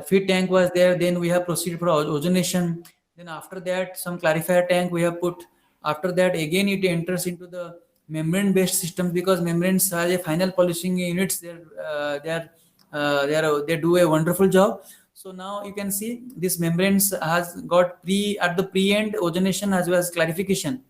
Feed tank was there. Then we have proceeded for ozonation. Then after that, some clarifier tank we have put. After that, again it enters into the membrane-based systems, because membranes are a final polishing units. They do a wonderful job. So now you can see this membranes has got at the pre-end ozonation as well as clarification,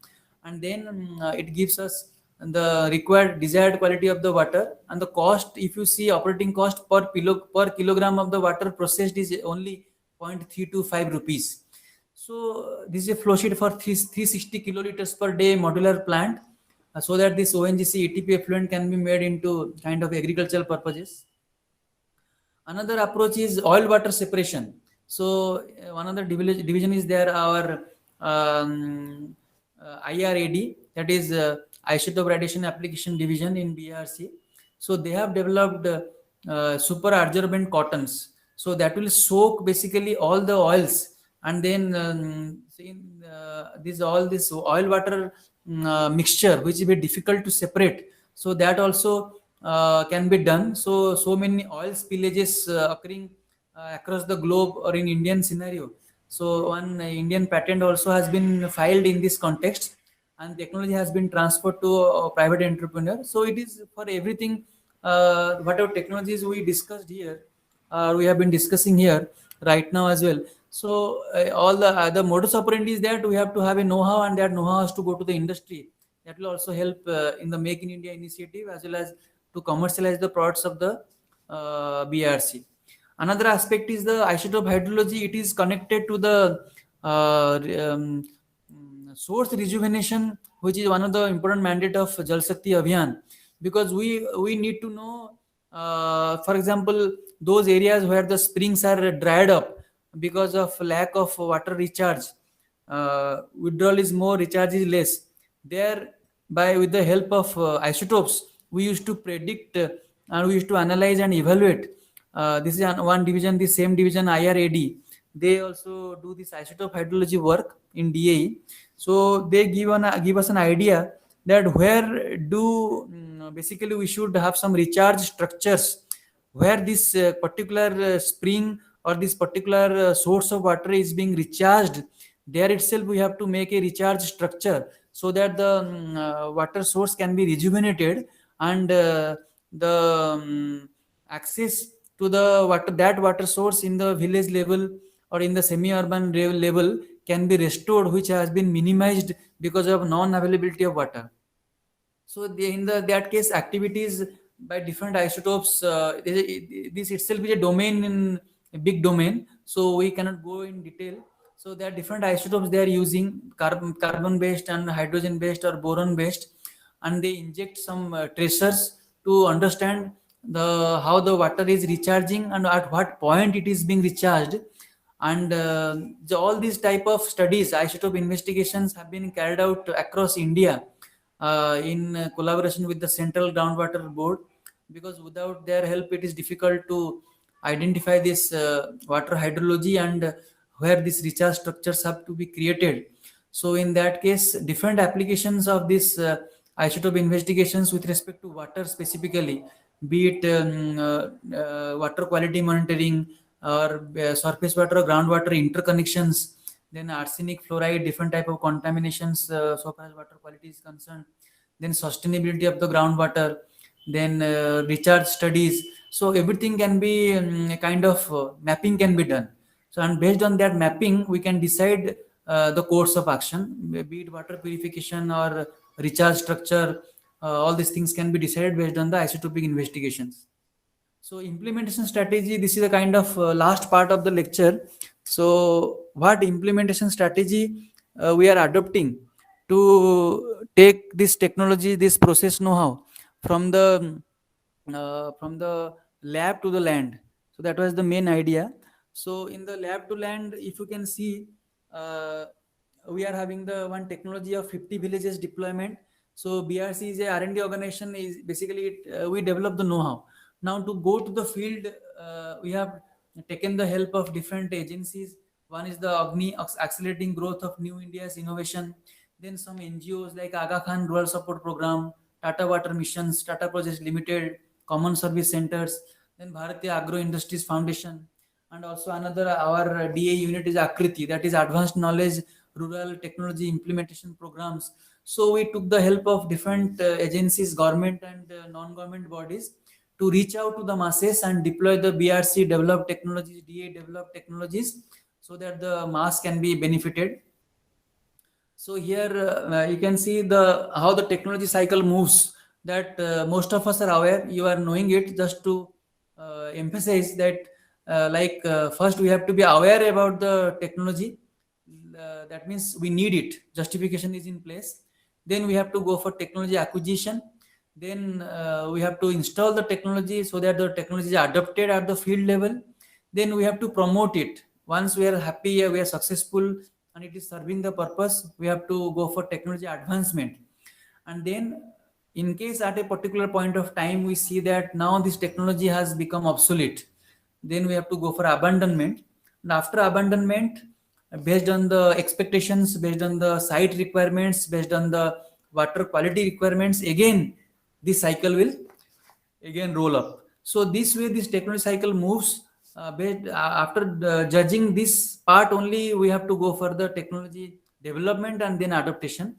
and then it gives us the desired quality of the water. And the cost, if you see, operating cost per kilogram of the water processed is only 0.325 rupees. So this is a flow sheet for 360 kiloliters per day modular plant, so that this ONGC ETP effluent can be made into kind of agricultural purposes. Another approach is oil water separation. So one other division is there, our IRAD, that is isotope radiation application division in BRC. So they have developed super absorbent cottons. So that will soak basically all the oils, and then this oil water mixture, which is very difficult to separate. So that also can be done. So many oil spillages occurring across the globe or in Indian scenario. So one Indian patent also has been filed in this context, and technology has been transferred to a private entrepreneur. So it is for everything, whatever technologies we discussed here, we have been discussing here right now as well. So all the modus operandi is that we have to have a know-how, and that know-how has to go to the industry. That will also help in the Make in India initiative, as well as to commercialize the products of the BRC. Another aspect is the isotope hydrology. It is connected to the source rejuvenation, which is one of the important mandate of Jal Shakti Abhiyan, because we need to know, for example, those areas where the springs are dried up because of lack of water recharge. Withdrawal is more, recharge is less. There, with the help of isotopes, we used to predict and we used to analyze and evaluate. This is one division, the same division IRAD. They also do this isotope hydrology work in DAE. So they give us an idea that where basically we should have some recharge structures, where this particular spring or this particular source of water is being recharged. There itself we have to make a recharge structure, so that the water source can be rejuvenated, and the access to the water source in the village level or in the semi-urban level can be restored, which has been minimized because of non-availability of water. So in that case, activities by different isotopes, this itself is a big domain, so we cannot go in detail. So there are different isotopes they are using, carbon based and hydrogen based or boron based, and they inject some tracers to understand how the water is recharging and at what point it is being recharged. And all these type of studies, isotope investigations, have been carried out across India in collaboration with the Central Groundwater Board, because without their help it is difficult to identify this water hydrology and where these recharge structures have to be created. So in that case, different applications of this isotope investigations with respect to water specifically, be it water quality monitoring or surface water or groundwater interconnections, then arsenic, fluoride, different type of contaminations so far as water quality is concerned, then sustainability of the groundwater, then recharge studies. So everything can be kind of mapping can be done. So, and based on that mapping, we can decide the course of action, be it water purification or recharge structure. All these things can be decided based on the isotopic investigations. So implementation strategy, this is a kind of last part of the lecture. So what implementation strategy we are adopting to take this technology, this process know-how, from the lab to the land. So that was the main idea. So in the lab to land, if you can see, we are having the one technology of 50 villages deployment. So BRC is a R&D organization. Is basically we develop the know-how. Now to go to the field, we have taken the help of different agencies. One is the Agni, accelerating growth of New India's innovation. Then some NGOs like Aga Khan Rural Support Program, Tata Water Missions, Tata Projects Limited, Common Service Centers, then Bharatiya Agro Industries Foundation, and also another our DA unit is Akriti, that is Advanced Knowledge Rural Technology Implementation Programs. So we took the help of different agencies, government and non-government bodies to reach out to the masses and deploy the BRC developed technologies, DA developed technologies, so that the mass can be benefited. So here you can see the how the technology cycle moves, that most of us are aware, you are knowing it. Just to emphasize that first we have to be aware about the technology. That means we need it, justification is in place. Then we have to go for technology acquisition. Then we have to install the technology so that the technology is adopted at the field level. Then we have to promote it. Once we are happy, we are successful, and it is serving the purpose, we have to go for technology advancement. And then in case at a particular point of time we see that now this technology has become obsolete, then we have to go for abandonment. And after abandonment, based on the expectations, based on the site requirements, based on the water quality requirements, again this cycle will again roll up. So this way this technology cycle moves. After judging this part only, we have to go for the technology development and then adaptation.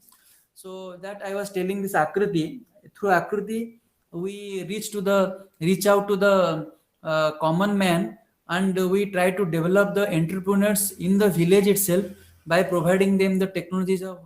So that I was telling this Akriti. Through Akriti, we reach out to the common man, and we try to develop the entrepreneurs in the village itself by providing them the technologies of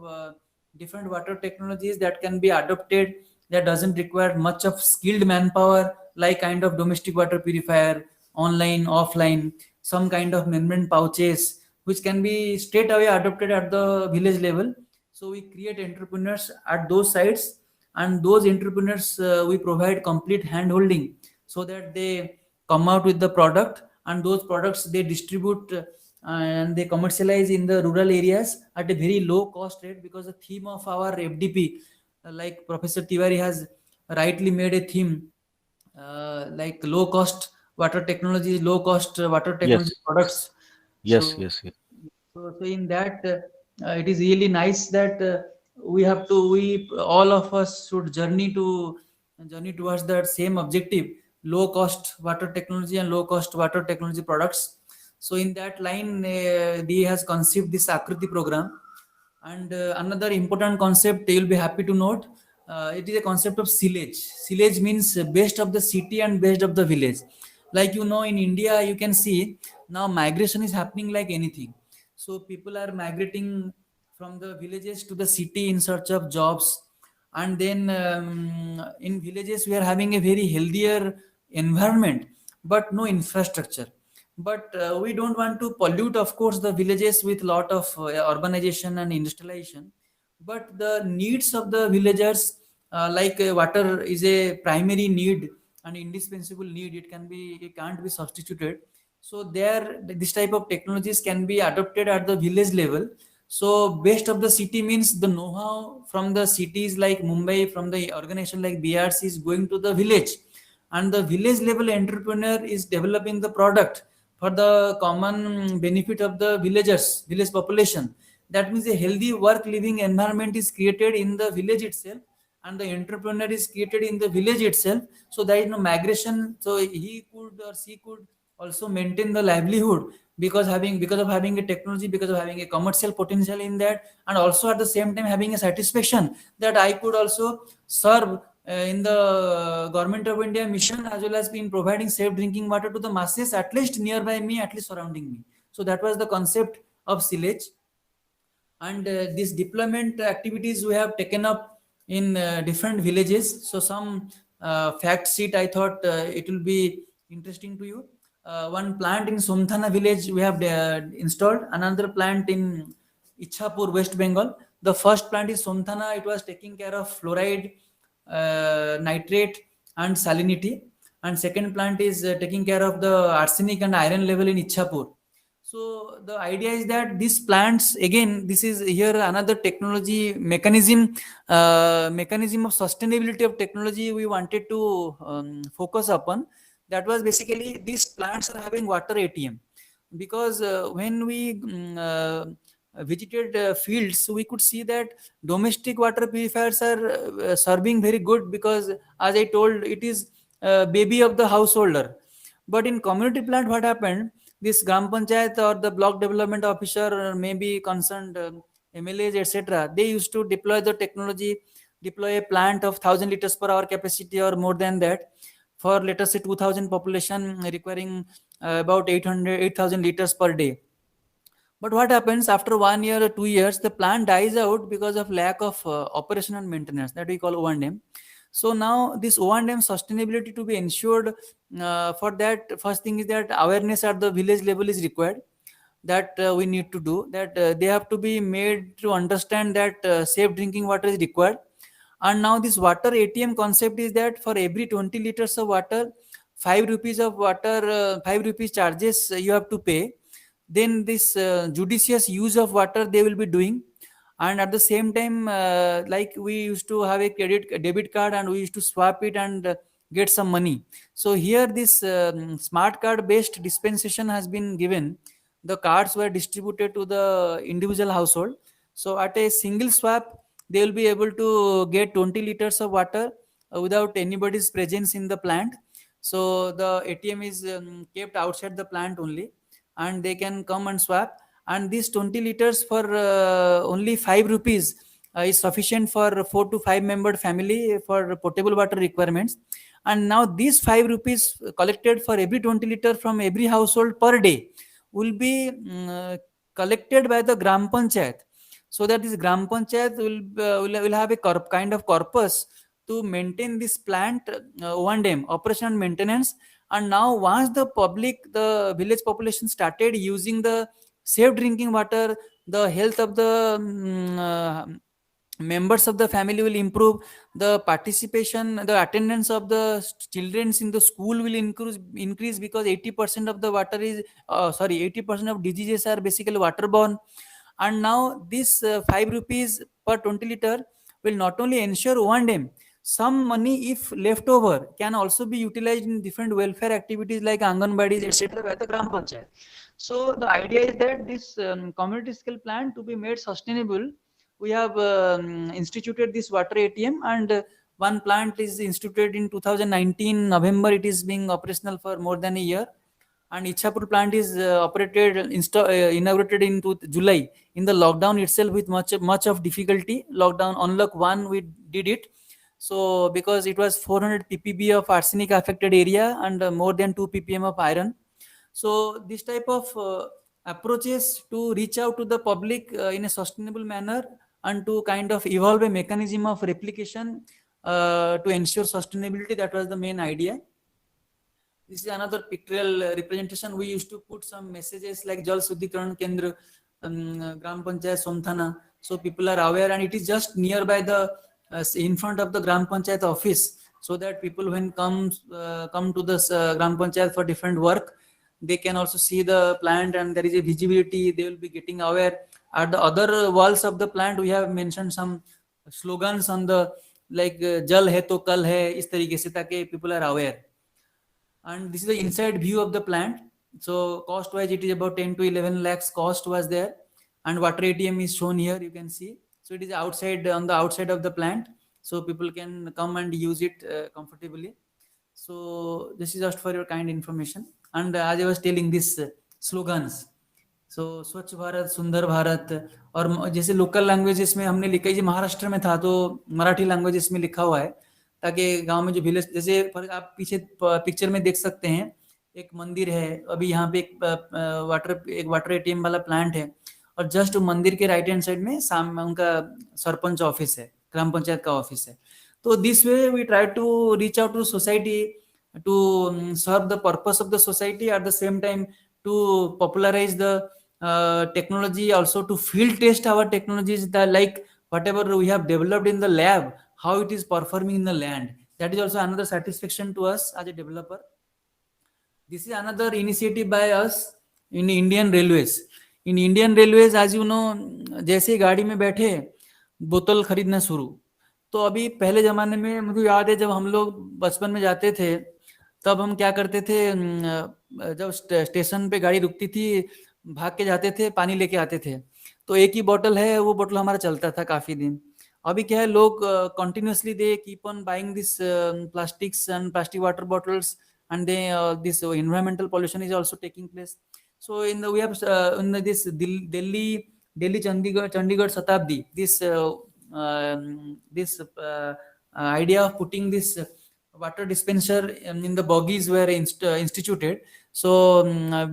different water technologies that can be adopted, that doesn't require much of skilled manpower, like kind of domestic water purifier, online, offline, some kind of membrane pouches, which can be straight away adopted at the village level. So we create entrepreneurs at those sites, and those entrepreneurs we provide complete hand holding so that they come out with the product, and those products they distribute and they commercialize in the rural areas at a very low cost rate. Because the theme of our FDP, like Professor Tiwari has rightly made a theme, like low cost water technology, low cost water technology Yes. products. Yes. So, Yes. Yes. so in that, it is really nice that we all of us should journey towards that same objective: low cost water technology and low cost water technology products. So in that line, DA has conceived this Akriti program. And another important concept you'll be happy to note, it is a concept of silage. Silage means best of the city and best of the village. Like in India, you can see now migration is happening like anything. So people are migrating from the villages to the city in search of jobs. And then in villages, we are having a very healthier environment, but no infrastructure. But we don't want to pollute, of course, the villages with lot of urbanization and industrialization. But the needs of the villagers, water is a primary need and indispensable need. It can't be substituted. So there, this type of technologies can be adopted at the village level. So best of the city means the know-how from the cities like Mumbai, from the organization like BRC is going to the village, and the village level entrepreneur is developing the product for the common benefit of the village population. That means a healthy work living environment is created in the village itself, and the entrepreneur is created in the village itself. So there is no migration. So he could or she could also maintain the livelihood, because of having a technology, because of having a commercial potential in that, and also at the same time having a satisfaction that I could also serve in the government of India mission, as well as in providing safe drinking water to the masses, at least nearby me, at least surrounding me. So that was the concept of silage. And these deployment activities we have taken up in different villages. So some fact sheet I thought it will be interesting to you. One plant in Somthana village we have installed, another plant in Ichhapur, West Bengal. The first plant is Somthana. It was taking care of fluoride nitrate and salinity, and second plant is taking care of the arsenic and iron level in Ichhapur. So the idea is that these plants, again, this is here another technology mechanism of sustainability of technology we wanted to focus upon. That was basically these plants are having water ATM, because when we visited fields, we could see that domestic water purifiers are serving very good, because as I told, it is baby of the householder. But in community plant, what happened, this gram panchayat or the block development officer, or maybe concerned MLAs, etc., they used to deploy the technology, deploy a plant of 1000 liters per hour capacity or more than that, for let us say 2000 population, requiring about 8000 liters per day. But what happens after 1 year or 2 years, the plant dies out because of lack of operation and maintenance, that we call O&M. So now this O&M sustainability to be ensured, for that, first thing is that awareness at the village level is required, that we need to do that. They have to be made to understand that safe drinking water is required. And now this water ATM concept is that for every 20 liters of water, 5 rupees of water, 5 rupees charges you have to pay. Then this judicious use of water they will be doing. And at the same time, like we used to have a debit card, and we used to swap it and get some money. So here this smart card based dispensation has been given. The cards were distributed to the individual household. So at a single swap, they will be able to get 20 liters of water without anybody's presence in the plant. So the ATM is kept outside the plant only, and they can come and swap. And these 20 liters for only 5 rupees is sufficient for 4 to 5 membered family for potable water requirements. And now these 5 rupees collected for every 20 liter from every household per day will be collected by the gram panchayat, so that this gram panchayat will have a kind of corpus to maintain this plant O&M, operation and maintenance. And now once the village population started using the safe drinking water, the health of the members of the family will improve, the participation, the attendance of the children in the school will increase, because 80% of the water is 80% of diseases are basically waterborne. And now this 5 rupees per 20 liter will not only ensure O&M, some money if left over can also be utilized in different welfare activities like Anganwadis, etc. by the Gram Panchayat. So the idea is that this community scale plan to be made sustainable, we have instituted this water ATM, and one plant is instituted in 2019 November. It is being operational for more than a year. And Ichhapur plant is inaugurated in July, in the lockdown itself, with much of difficulty. Lockdown unlock 1 we did it. So because it was 400 ppb of arsenic affected area and more than 2 ppm of iron. So this type of approaches to reach out to the public in a sustainable manner, and to kind of evolve a mechanism of replication to ensure sustainability, that was the main idea. This is another pictorial representation. We used to put some messages like Jal Suddhikaran Kendra, Gram Panchayat Somthana, so people are aware, and it is just nearby the in front of the Gram Panchayat office, so that people when come to the Gram Panchayat for different work, they can also see the plant, and there is a visibility, they will be getting aware. At the other walls of the plant, we have mentioned some slogans on the like Jal hai to kal hai, is tarike se, take people are aware. And this is the inside view of the plant. So cost wise, it is about 10 to 11 lakhs cost was there, and water ATM is shown here, you can see. So it is outside, on the outside of the plant, so people can come and use it comfortably. So this is just for your kind information. And as I was telling, this slogans, so स्वच्छ भारत सुंदर भारत, और जैसे local languages में हमने लिखा है, महाराष्ट्र में था तो मराठी लैंग्वेजेस में लिखा हुआ है, ताकि गांव में जो विलेज, जैसे आप पीछे पिक्चर में देख सकते हैं, एक मंदिर है, अभी यहाँ पे एक वाटर एटीएम वाला प्लांट है, और जस्ट मंदिर के राइट हैंड साइड में सामने उनका सरपंच ऑफिस है, ग्राम पंचायत का ऑफिस है. तो this way we try to reach out to society to serve the purpose of the society, at the same time to popularize the technology, also to field test our technologies, that like whatever we have developed in the lab, how it is performing in the land. That is also another satisfaction to us as a developer. This is another initiative by us in Indian Railways. In Indian Railways, as you know, जैसे ही गाड़ी में बैठे बोतल खरीदना शुरू. तो अभी पहले जमाने में मुझे याद है जब हम लोग बचपन में जाते थे तब हम क्या करते थे, जब स्टेशन पे गाड़ी रुकती थी भाग के जाते थे, पानी लेके आते थे. तो एक ही बोतल है, वो बोतल हमारा चलता था काफी दिन. अभी क्या है, लोग continuously they keep on buying this plastics and plastic water bottles, and they this environmental pollution is also taking place. So we have in this Delhi Chandigarh Shatabdi, this idea of putting this water dispenser in the bogies were instituted. So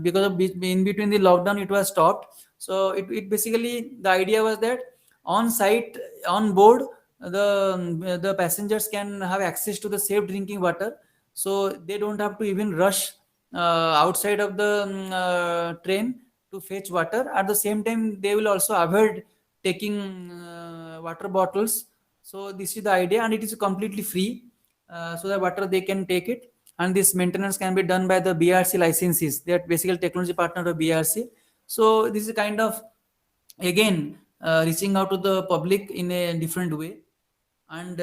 because of in between the lockdown it was stopped. So it basically, the idea was that on site, on board, the passengers can have access to the safe drinking water. So they don't have to even rush outside of the train to fetch water. At the same time, they will also avoid taking water bottles. So this is the idea, and it is completely free. So the water they can take it, and this maintenance can be done by the BRC licenses. They are basically technology partner of BRC. So this is kind of, again, reaching out to the public in a different way. And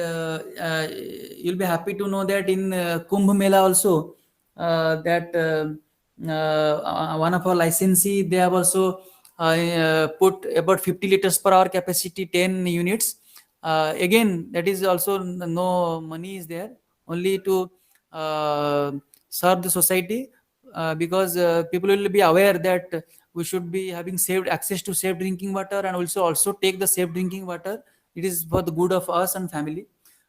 you'll be happy to know that in Kumbh Mela also, that one of our licensee, they have also put about 50 liters per hour capacity, 10 units. Again, that is also no money is there, only to serve the society, because people will be aware that we should be having access to safe drinking water, and also take the safe drinking water. It is for the good of us and family.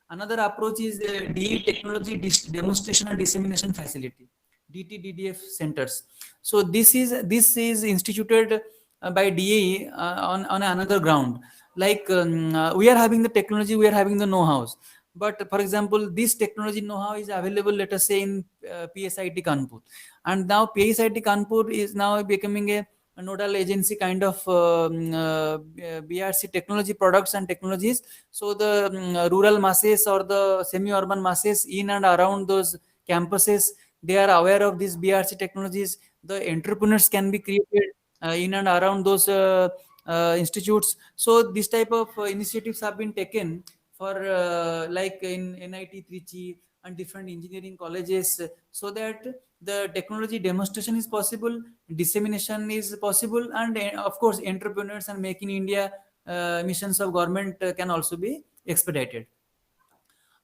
Another approach is DE Technology Demonstration and Dissemination Facility, DTDDF centers. So this is instituted by DE on another ground. Like we are having the technology, we are having the know-hows. But for example, this technology know-how is available, let us say, in PSIT Kanpur. And now PSIT Kanpur is now becoming a nodal agency kind of BRC technology products and technologies. So the rural masses or the semi-urban masses in and around those campuses, they are aware of these BRC technologies. The entrepreneurs can be created in and around those institutes. So this type of initiatives have been taken for like in NIT Trichy and different engineering colleges, so that the technology demonstration is possible, dissemination is possible, and of course entrepreneurs and Make in India missions of government can also be expedited.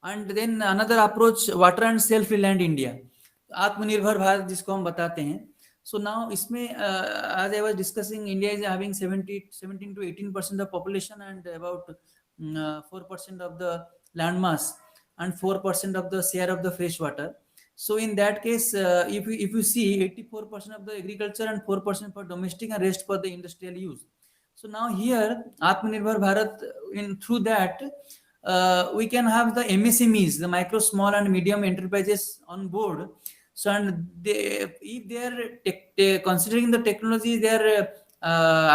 And then another approach, water and self-reliant India, आत्मनिर्भर भारत जिसको हम बताते हैं. So now इसमें as I was discussing, India is having 17 to 18% of population and about 4% of the land mass and 4% of the share of the fresh water. So in that case, if you see, 84% of the agriculture and 4% for domestic and rest for the industrial use. So now here, Atmanirbhar Bharat, through that, we can have the MSMEs, the micro, small and medium enterprises on board. So and if they are considering the technology, they are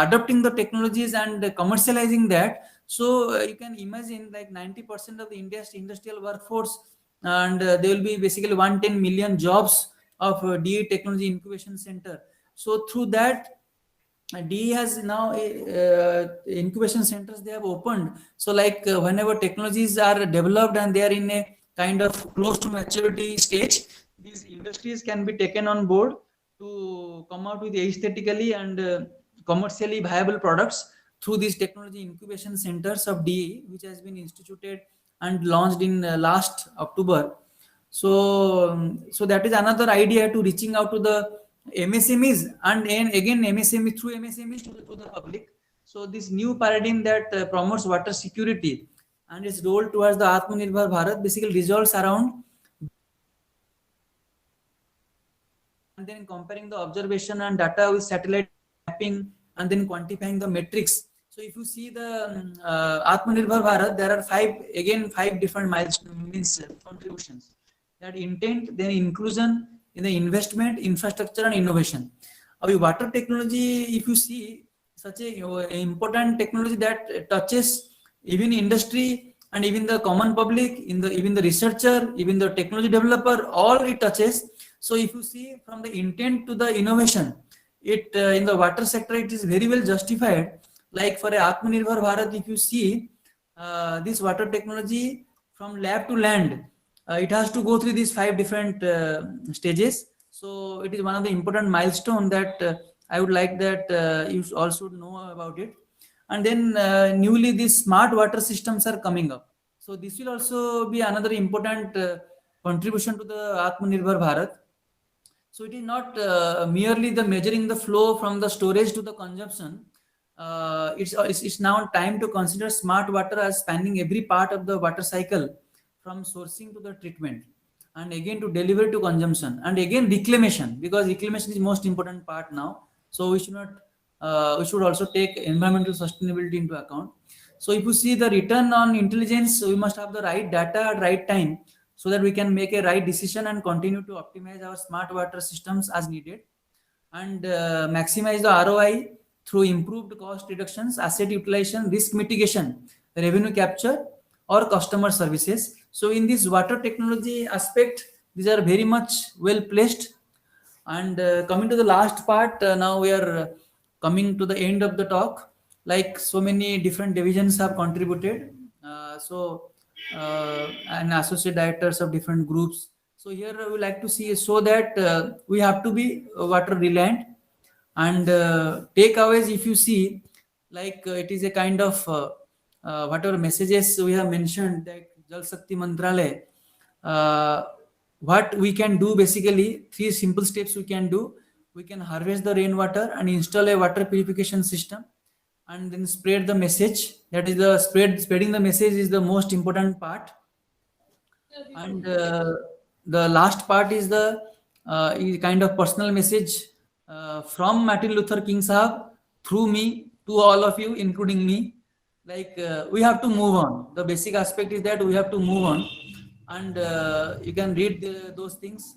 adopting the technologies and commercializing that. So you can imagine like 90% of the India's industrial workforce, and there will be basically 110 million jobs of DE Technology Incubation Center. So through that, DE has now incubation centers they have opened. So like whenever technologies are developed and they are in a kind of close to maturity stage, these industries can be taken on board to come out with aesthetically and commercially viable products through these technology incubation centers of DE, which has been instituted and launched in last October. So that is another idea to reaching out to the MSMEs and again MSME through MSMEs to the public. So this new paradigm that promotes water security and its role towards the Atmanirbhar Bharat basically resolves around and then comparing the observation and data with satellite mapping and then quantifying the metrics. So if you see the Atmanirbhar Bharat, there are five different milestones, contributions. That intent, then inclusion, in the investment, infrastructure and innovation. Water technology, if you see, such a important technology that touches even industry and even the common public, even the researcher, even the technology developer, all it touches. So if you see from the intent to the innovation, it in the water sector, it is very well justified. Like for a Atmanirbhar Bharat, if you see this water technology from lab to land, it has to go through these 5 different stages. So it is one of the important milestone that I would like that you all should know about it. And then newly these smart water systems are coming up. So this will also be another important contribution to the Atmanirbhar Bharat. So it is not merely the measuring the flow from the storage to the consumption. It's now time to consider smart water as spanning every part of the water cycle, from sourcing to the treatment, and again to deliver to consumption, and again reclamation, because reclamation is most important part now. So we should not we should also take environmental sustainability into account. So if you see the return on intelligence, we must have the right data at right time, so that we can make a right decision and continue to optimize our smart water systems as needed, and maximize the ROI through improved cost reductions, asset utilization, risk mitigation, revenue capture, or customer services. So in this water technology aspect, these are very much well placed. And coming to the last part, now we are coming to the end of the talk. Like so many different divisions have contributed. And associate directors of different groups. So here we like to see so that we have to be water reliant, and takeaways. If you see, like it is a kind of whatever messages we have mentioned, that Jal Shakti Mantralaya. What we can do, basically 3 simple steps we can do. We can harvest the rainwater and install a water purification system, and then spread the message. That is the spreading the message is the most important part. And the last part is the kind of personal message from Martin Luther King Sahab through me to all of you, including me. Like we have to move on. The basic aspect is that we have to move on, and you can read those things.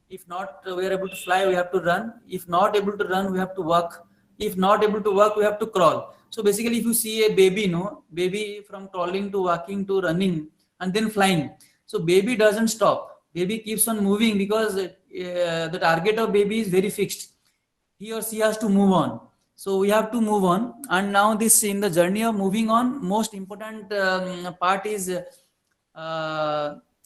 If not we are able to fly, we have to run. If not able to run, we have to walk. If not able to walk, we have to crawl. So basically, if you see a baby, baby from crawling to walking to running and then flying. So baby doesn't stop. Baby keeps on moving, because the target of baby is very fixed. He or she has to move on. So we have to move on. And now this, in the journey of moving on, most important part is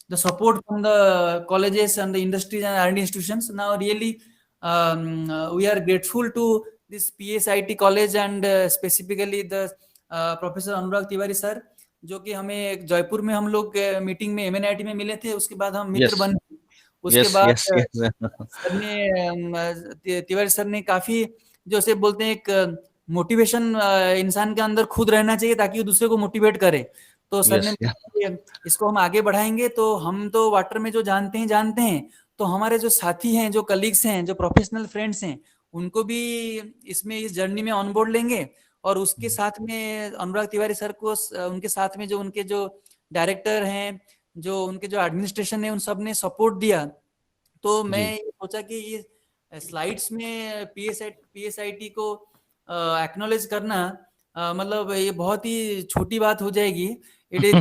the support from the colleges and the industries and R&D institutions. Now really we are grateful to this PSIT college and specifically the professor Anurag Tiwari sir, जो कि हमें जयपुर में हम लोग meeting में MNIT में मिले थे. उसके बाद हम मित्र बने. उसके बाद सर ने तिवारी सर ने काफी, जो से बोलते हैं, एक मोटिवेशन इंसान के अंदर खुद रहना चाहिए ताकि वो दूसरे को मोटिवेट करे. तो सर ने इसको हम आगे बढ़ाएंगे. तो हम तो वाटर में जो जानते हैं, तो हमारे जो साथी हैं, जो कलीग्स हैं, जो प्रोफेशनल फ्रेंड्स हैं, उनको भी इसमें इस जर्नी में ऑन बोर्ड लेंगे. और उसके साथ में अनुराग तिवारी सर को, उनके साथ में जो उनके जो डायरेक्टर हैं, जो उनके जो एडमिनिस्ट्रेशन है, उन सब ने सपोर्ट दिया. तो मैं ये सोचा कि ये स्लाइड्स में PSIT को एक्नॉलेज करना, मतलब ये बहुत ही छोटी बात हो जाएगी. It is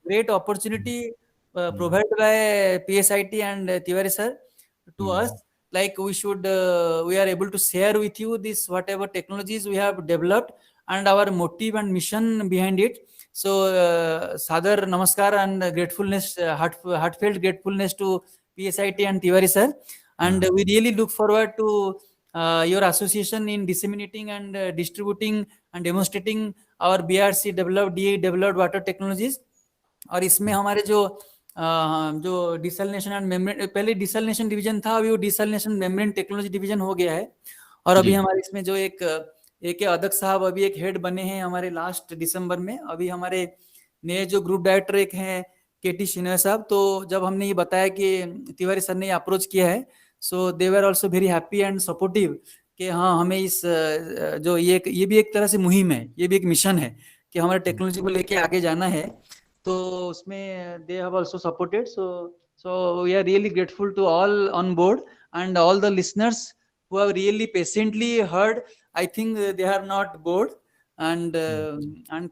great opportunity provided by PSIT and Tiwari sir to us. Like we are able to share with you this whatever technologies we have developed and our motive and mission behind it. So Sadar Namaskar and gratefulness, heartfelt gratefulness to PSIT and Tiwari sir. And we really look forward to your association in disseminating and distributing and demonstrating our BRC developed, DA developed water technologies. और इसमें हमारे जो desalination and membrane, पहले desalination division था, अभी वो desalination membrane technology division हो गया है. और अभी हमारे इसमें जो एक अदक साहब अभी एक हेड बने हैं हमारे लास्ट दिसंबर में. अभी हमारे नए जो ग्रुप डायरेक्टर एक हैं KT शिनोय साहब. तो जब हमने ये बताया कि तिवारी सर ने अप्रोच किया है, so they were also very happy and supportive कि हाँ, हमें इस जो ये भी एक तरह से मुहिम है, ये भी एक मिशन है कि हमारे टेक्नोलॉजी को लेके आगे जाना है. तो उसमें they have also supported. So we are really grateful to all on board and all the listeners who have really patiently heard. I think they are not bored, and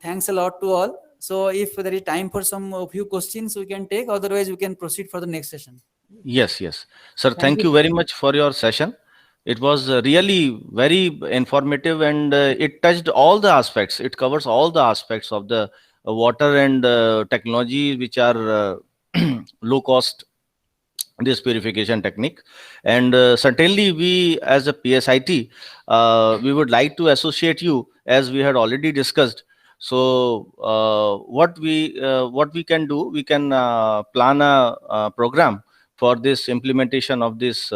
thanks a lot to all. So if there is time for some few questions, we can take. Otherwise, we can proceed for the next session. Yes, yes. Sir, thank you very much for your session. It was really very informative, and it touched all the aspects. It covers all the aspects of the water and technology which are low cost, this purification technique. And certainly we as a PSIT, we would like to associate you, as we had already discussed. So what we can do, we can plan a program for this implementation of this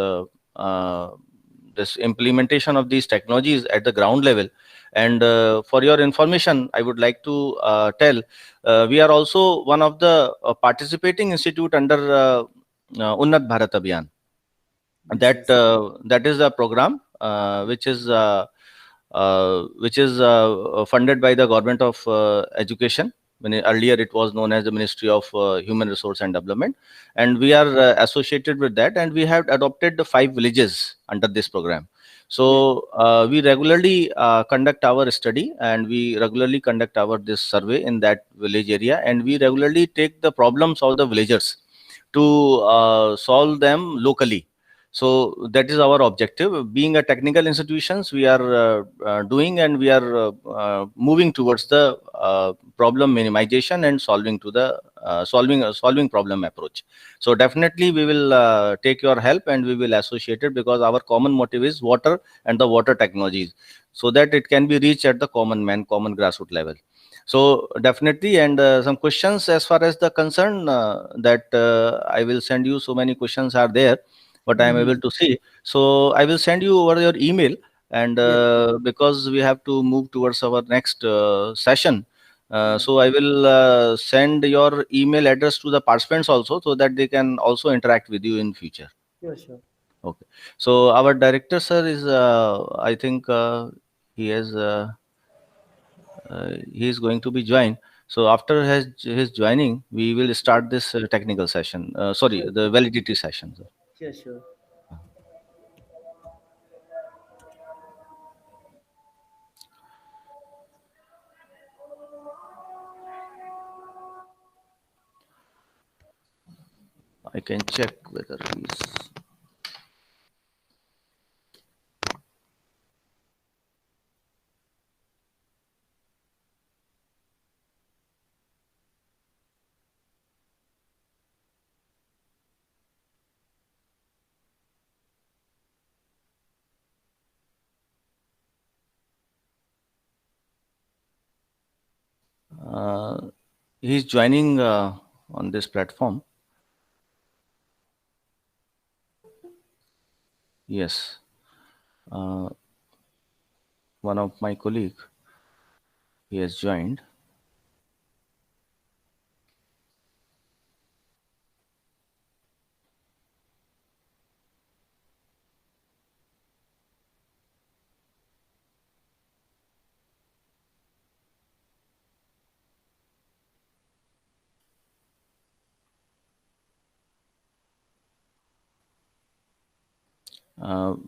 implementation of these technologies at the ground level. And for your information, I would like to tell, we are also one of the participating institute under Unnat Bharat Abhiyan. That is a program which is funded by the Government of Education. Earlier it was known as the Ministry of Human Resource and Development, and we are associated with that, and we have adopted the 5 villages under this program. So we regularly conduct our study, and we regularly conduct our this survey in that village area, and we regularly take the problems of the villagers to solve them locally. So that is our objective. Being a technical institutions, we are doing, and we are moving towards the problem minimization and solving to the solving problem approach. So definitely we will take your help, and we will associate it, because our common motive is water and the water technologies, so that it can be reached at the common man, common grassroots level. So definitely, and some questions as far as the concern that I will send you. So many questions are there, but I am able to see. So I will send you over your email, and because we have to move towards our next session, so I will send your email address to the participants also, so that they can also interact with you in future. Sure. Okay. So our director, sir, is I think he is going to be joined. So after his joining, we will start this technical session. Sorry, the validity session. Sure. I can check whether he's. He's joining on this platform. Yes. One of my colleague, he has joined.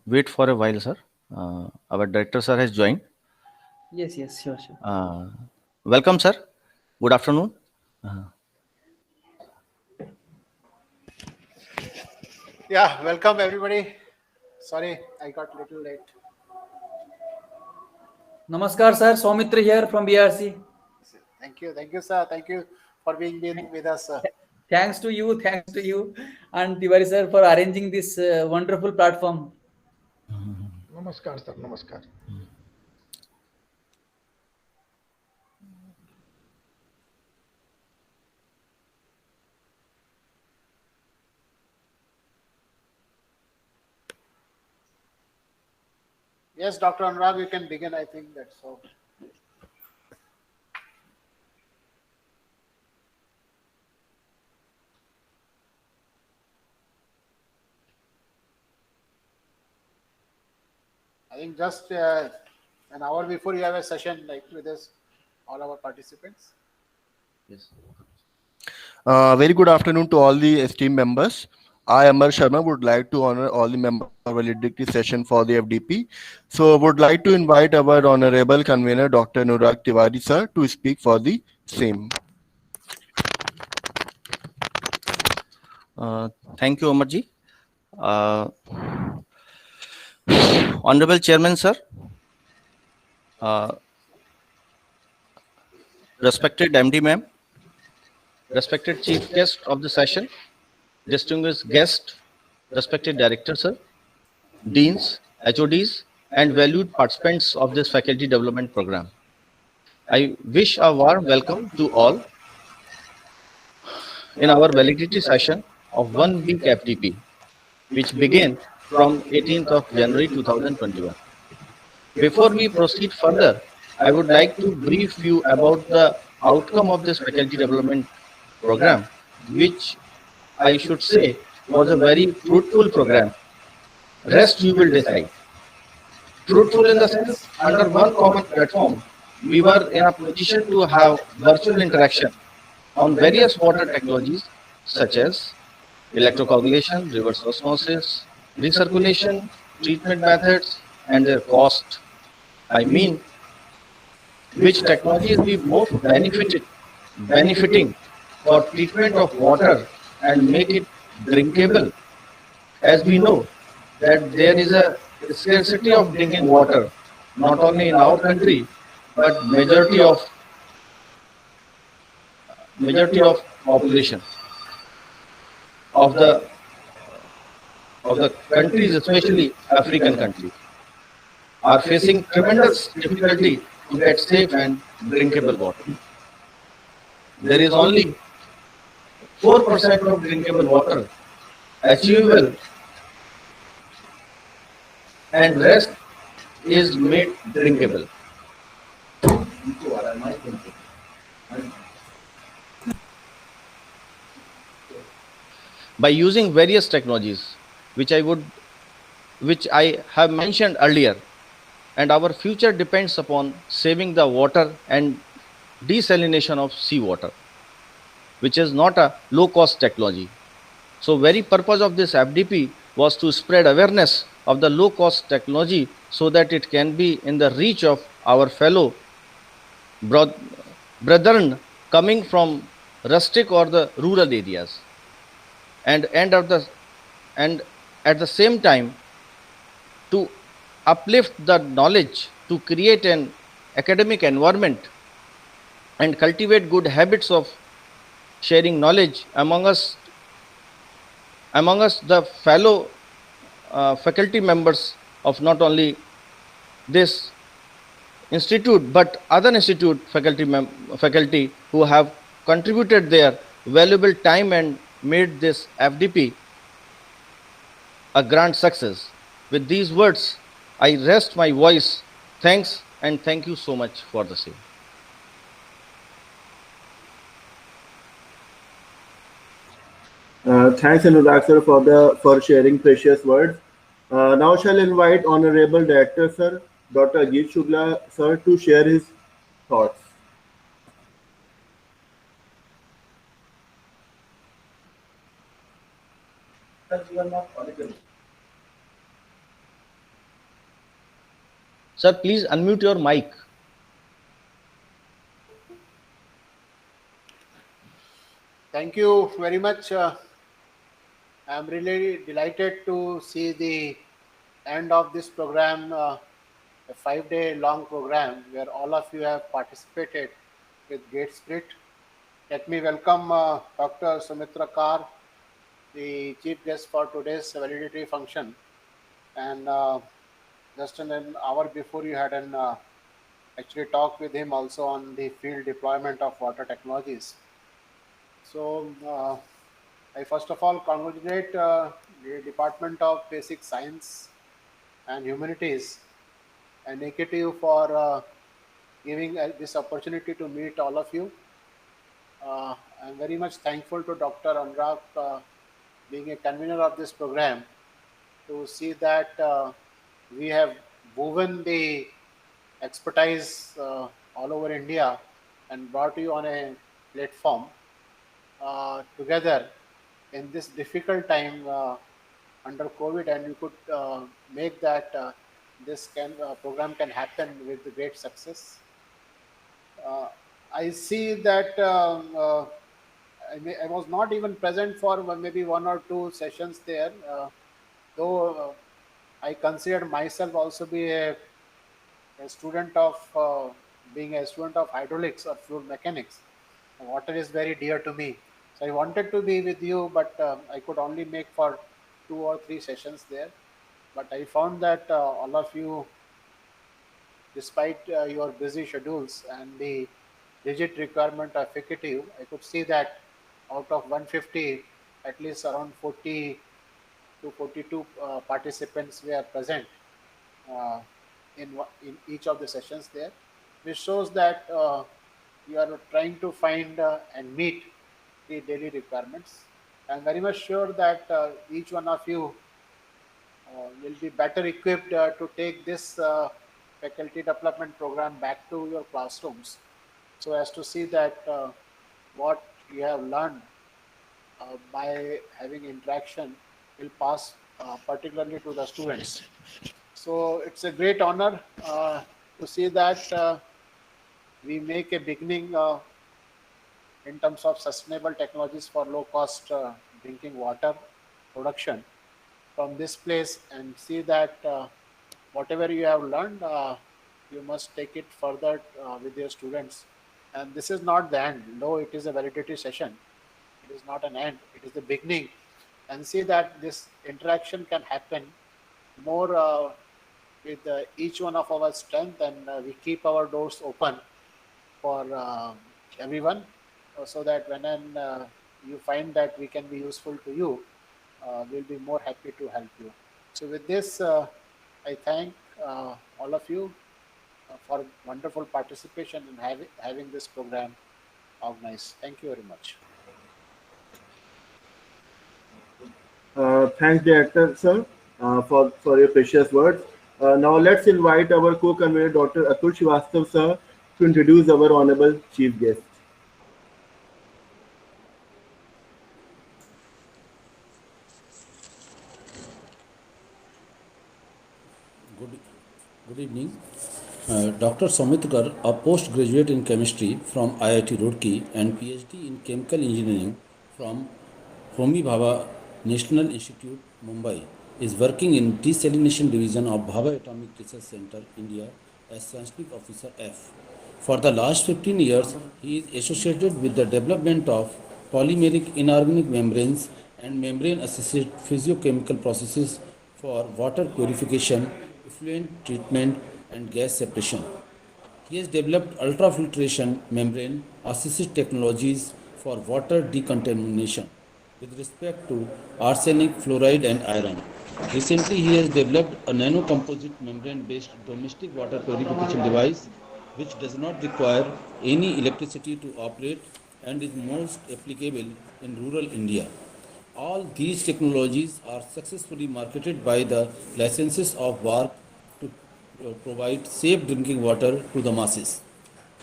Wait for a while, sir. Our director, sir, has joined. Yes, sure. Welcome, sir. Good afternoon. Yeah, welcome everybody. Sorry, I got a little late. Namaskar, sir. Soumitra here from BRC. Thank you, sir. Thank you for being with us, sir. Thanks to you, and Tiwari sir for arranging this wonderful platform. Namaskar, sir. Namaskar. Yes, Dr. Anurag, you can begin. I think that's so. I think just an hour before you have a session like with us, all our participants. Yes. Very good afternoon to all the esteemed members. I, Amar Sharma, would like to honor all the members of validity session for the FDP. So would like to invite our honorable convener, Dr. Anurag Tiwari, sir, to speak for the same. Thank you, Amarji. Honorable Chairman, sir, respected MD ma'am, respected chief guest of the session, distinguished guest, respected director, sir, deans, HODs, and valued participants of this faculty development program. I wish a warm welcome to all in our validity session of 1 week FDP, which began from 18th of January 2021. Before we proceed further, I would like to brief you about the outcome of this faculty development program, which I should say was a very fruitful program. Rest you will decide. Fruitful in the sense, under one common platform, we were in a position to have virtual interaction on various water technologies such as electrocoagulation, reverse osmosis, recirculation, treatment methods, and their cost. I mean, which technologies we most benefiting for treatment of water and make it drinkable. As we know that there is a scarcity of drinking water, not only in our country, but majority of population of the countries, especially African countries, are facing tremendous difficulty to get safe and drinkable water. There is only 4% of drinkable water achievable, and rest is made drinkable. By using various technologies, which I have mentioned earlier, and our future depends upon saving the water and desalination of seawater, which is not a low-cost technology. So very purpose of this FDP was to spread awareness of the low-cost technology so that it can be in the reach of our fellow brethren coming from rustic or the rural areas. And at the same time, to uplift the knowledge, to create an academic environment and cultivate good habits of sharing knowledge among us the fellow faculty members of not only this institute but other institute faculty who have contributed their valuable time and made this FDP a grand success. With these words, I rest my voice. Thanks, and thank you so much for the same. Thanks, Anurag sir, for sharing precious words. Now shall invite Honorable Director Sir, Dr. Ajit Shukla sir, to share his thoughts. Sir, please unmute your mic. Thank you very much. I'm really delighted to see the end of this program, a 5-day long program where all of you have participated with great spirit. Let me welcome Dr. Sumitra Kar, the chief guest for today's validity function. And just an hour before, you had an actually talk with him also on the field deployment of water technologies. So I first of all congratulate the Department of Basic Science and Humanities and NECATIV for giving this opportunity to meet all of you. I'm very much thankful to Dr. Anurag being a convener of this program to see that we have woven the expertise all over India and brought you on a platform together in this difficult time under COVID, and you could make that this program can happen with great success. I see that I was not even present for maybe 1 or 2 sessions there, though I considered myself also be a student of being a student of hydraulics or fluid mechanics. Water is very dear to me, so I wanted to be with you, but I could only make for 2 or 3 sessions there. But I found that all of you, despite your busy schedules and the rigid requirement of FAQ, I could see that out of 150, at least around 40 to 42 participants were present uh, in each of the sessions there, which shows that you are trying to find and meet the daily requirements. I'm very much sure that each one of you will be better equipped to take this faculty development program back to your classrooms, so as to see that what you have learned by having interaction will pass particularly to the students. So it's a great honor to see that we make a beginning in terms of sustainable technologies for low cost drinking water production from this place, and see that whatever you have learned, you must take it further with your students. And this is not the end, though it is a validity session. It is not an end, it is the beginning. And see that this interaction can happen more with each one of our strength, and we keep our doors open for everyone, so that when you find that we can be useful to you, we'll be more happy to help you. So with this, I thank all of you for wonderful participation in having this program organized. Thank you very much. Thanks, Director, sir, for your precious words. Now let's invite our co-convener, Dr. Atul Srivastav, sir, to introduce our honorable chief guest. Good evening. Dr. Somitkar, a postgraduate in chemistry from IIT Roorkee and PhD in chemical engineering from Homi Bhabha National Institute, Mumbai, is working in desalination division of Bhabha Atomic Research Center, India, as scientific officer F. For the last 15 years, he is associated with the development of polymeric inorganic membranes and membrane-assisted physiochemical processes for water purification, effluent treatment, and gas separation. He has developed ultrafiltration membrane assisted technologies for water decontamination with respect to arsenic, fluoride, and iron. Recently, he has developed a nanocomposite membrane-based domestic water purification device which does not require any electricity to operate and is most applicable in rural India. All these technologies are successfully marketed by the licenses of WARC to provide safe drinking water to the masses.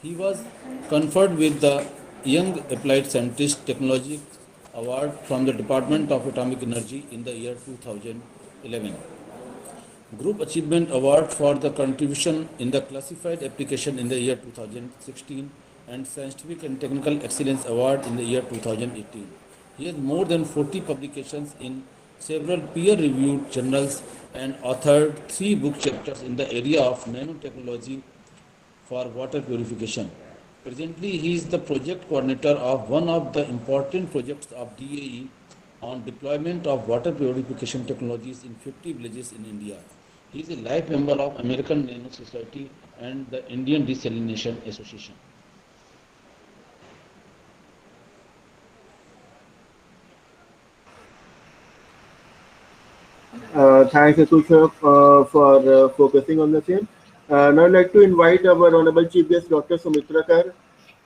He was conferred with the Young Applied Scientist Technology Award from the Department of Atomic Energy in the year 2011. Group Achievement Award for the contribution in the classified application in the year 2016 and Scientific and Technical Excellence Award in the year 2018. He has more than 40 publications in several peer-reviewed journals and authored 3 book chapters in the area of nanotechnology for water purification. Presently, he is the project coordinator of one of the important projects of DAE on deployment of water purification technologies in 50 villages in India. He is a life member of American Nano Society and the Indian Desalination Association. Thanks, Atul sir, for focusing on the same. Now I'd like to invite our honorable chief guest, Dr. Sumitra Kar,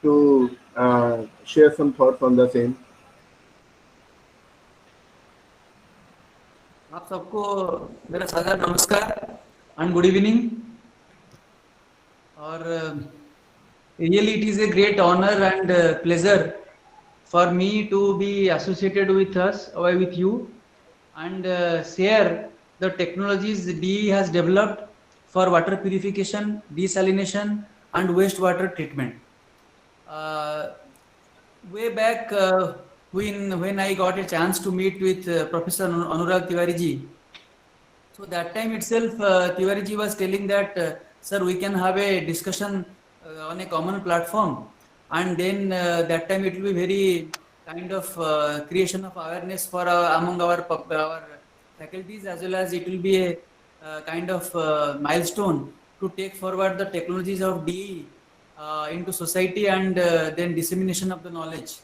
to share some thoughts on the same. आप सबको मेरा सादर नमस्कार and good evening. और really it is a great honor and pleasure for me to be associated with you and share the technologies DE has developed for water purification, desalination, and wastewater treatment. Way back when I got a chance to meet with Professor Anurag Tiwari ji. So that time itself, Tiwari ji was telling that, sir, we can have a discussion on a common platform, and then that time it will be very kind of creation of awareness for among our faculties, as well as it will be a kind of milestone to take forward the technologies of DE into society, and then dissemination of the knowledge.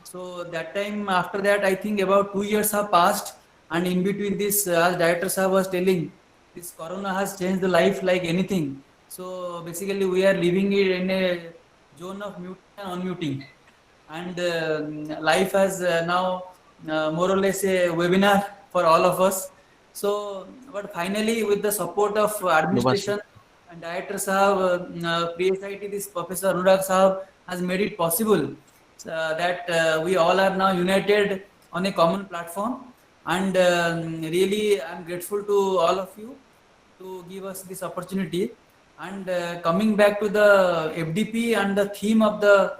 So that time, after that, I think about 2 years have passed, and in between this, as Director Sahab was telling, this Corona has changed the life like anything. So basically, we are living it in a zone of muting and unmuting, and life has now more or less a webinar for all of us. So, but finally, with the support of administration and Director Sahab, PSIT, this Professor Anurag Sahab has made it possible that we all are now united on a common platform, and really I'm grateful to all of you to give us this opportunity. And coming back to the FDP and the theme of the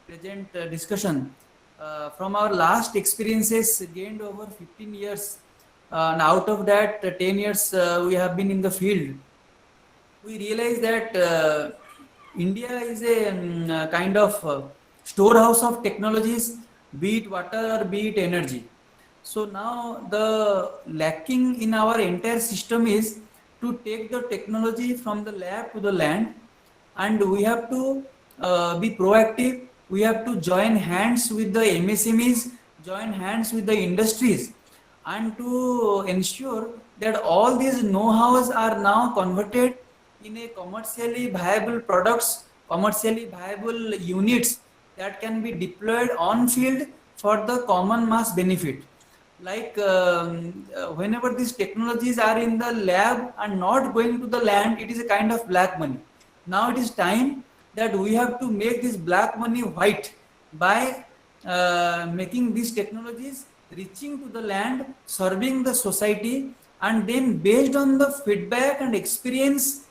present discussion, from our last experiences gained over 15 years, and out of that 10 years we have been in the field, we realize that India is a kind of storehouse of technologies, be it water or be it energy. So now the lacking in our entire system is to take the technology from the lab to the land, and we have to be proactive. We have to join hands with the MSMEs, join hands with the industries, and to ensure that all these know-hows are now converted in a commercially viable products, commercially viable units that can be deployed on field for the common mass benefit. Like whenever these technologies are in the lab and not going to the land, it is a kind of black money. Now it is time that we have to make this black money white by making these technologies reaching to the land, serving the society, and then based on the feedback and experience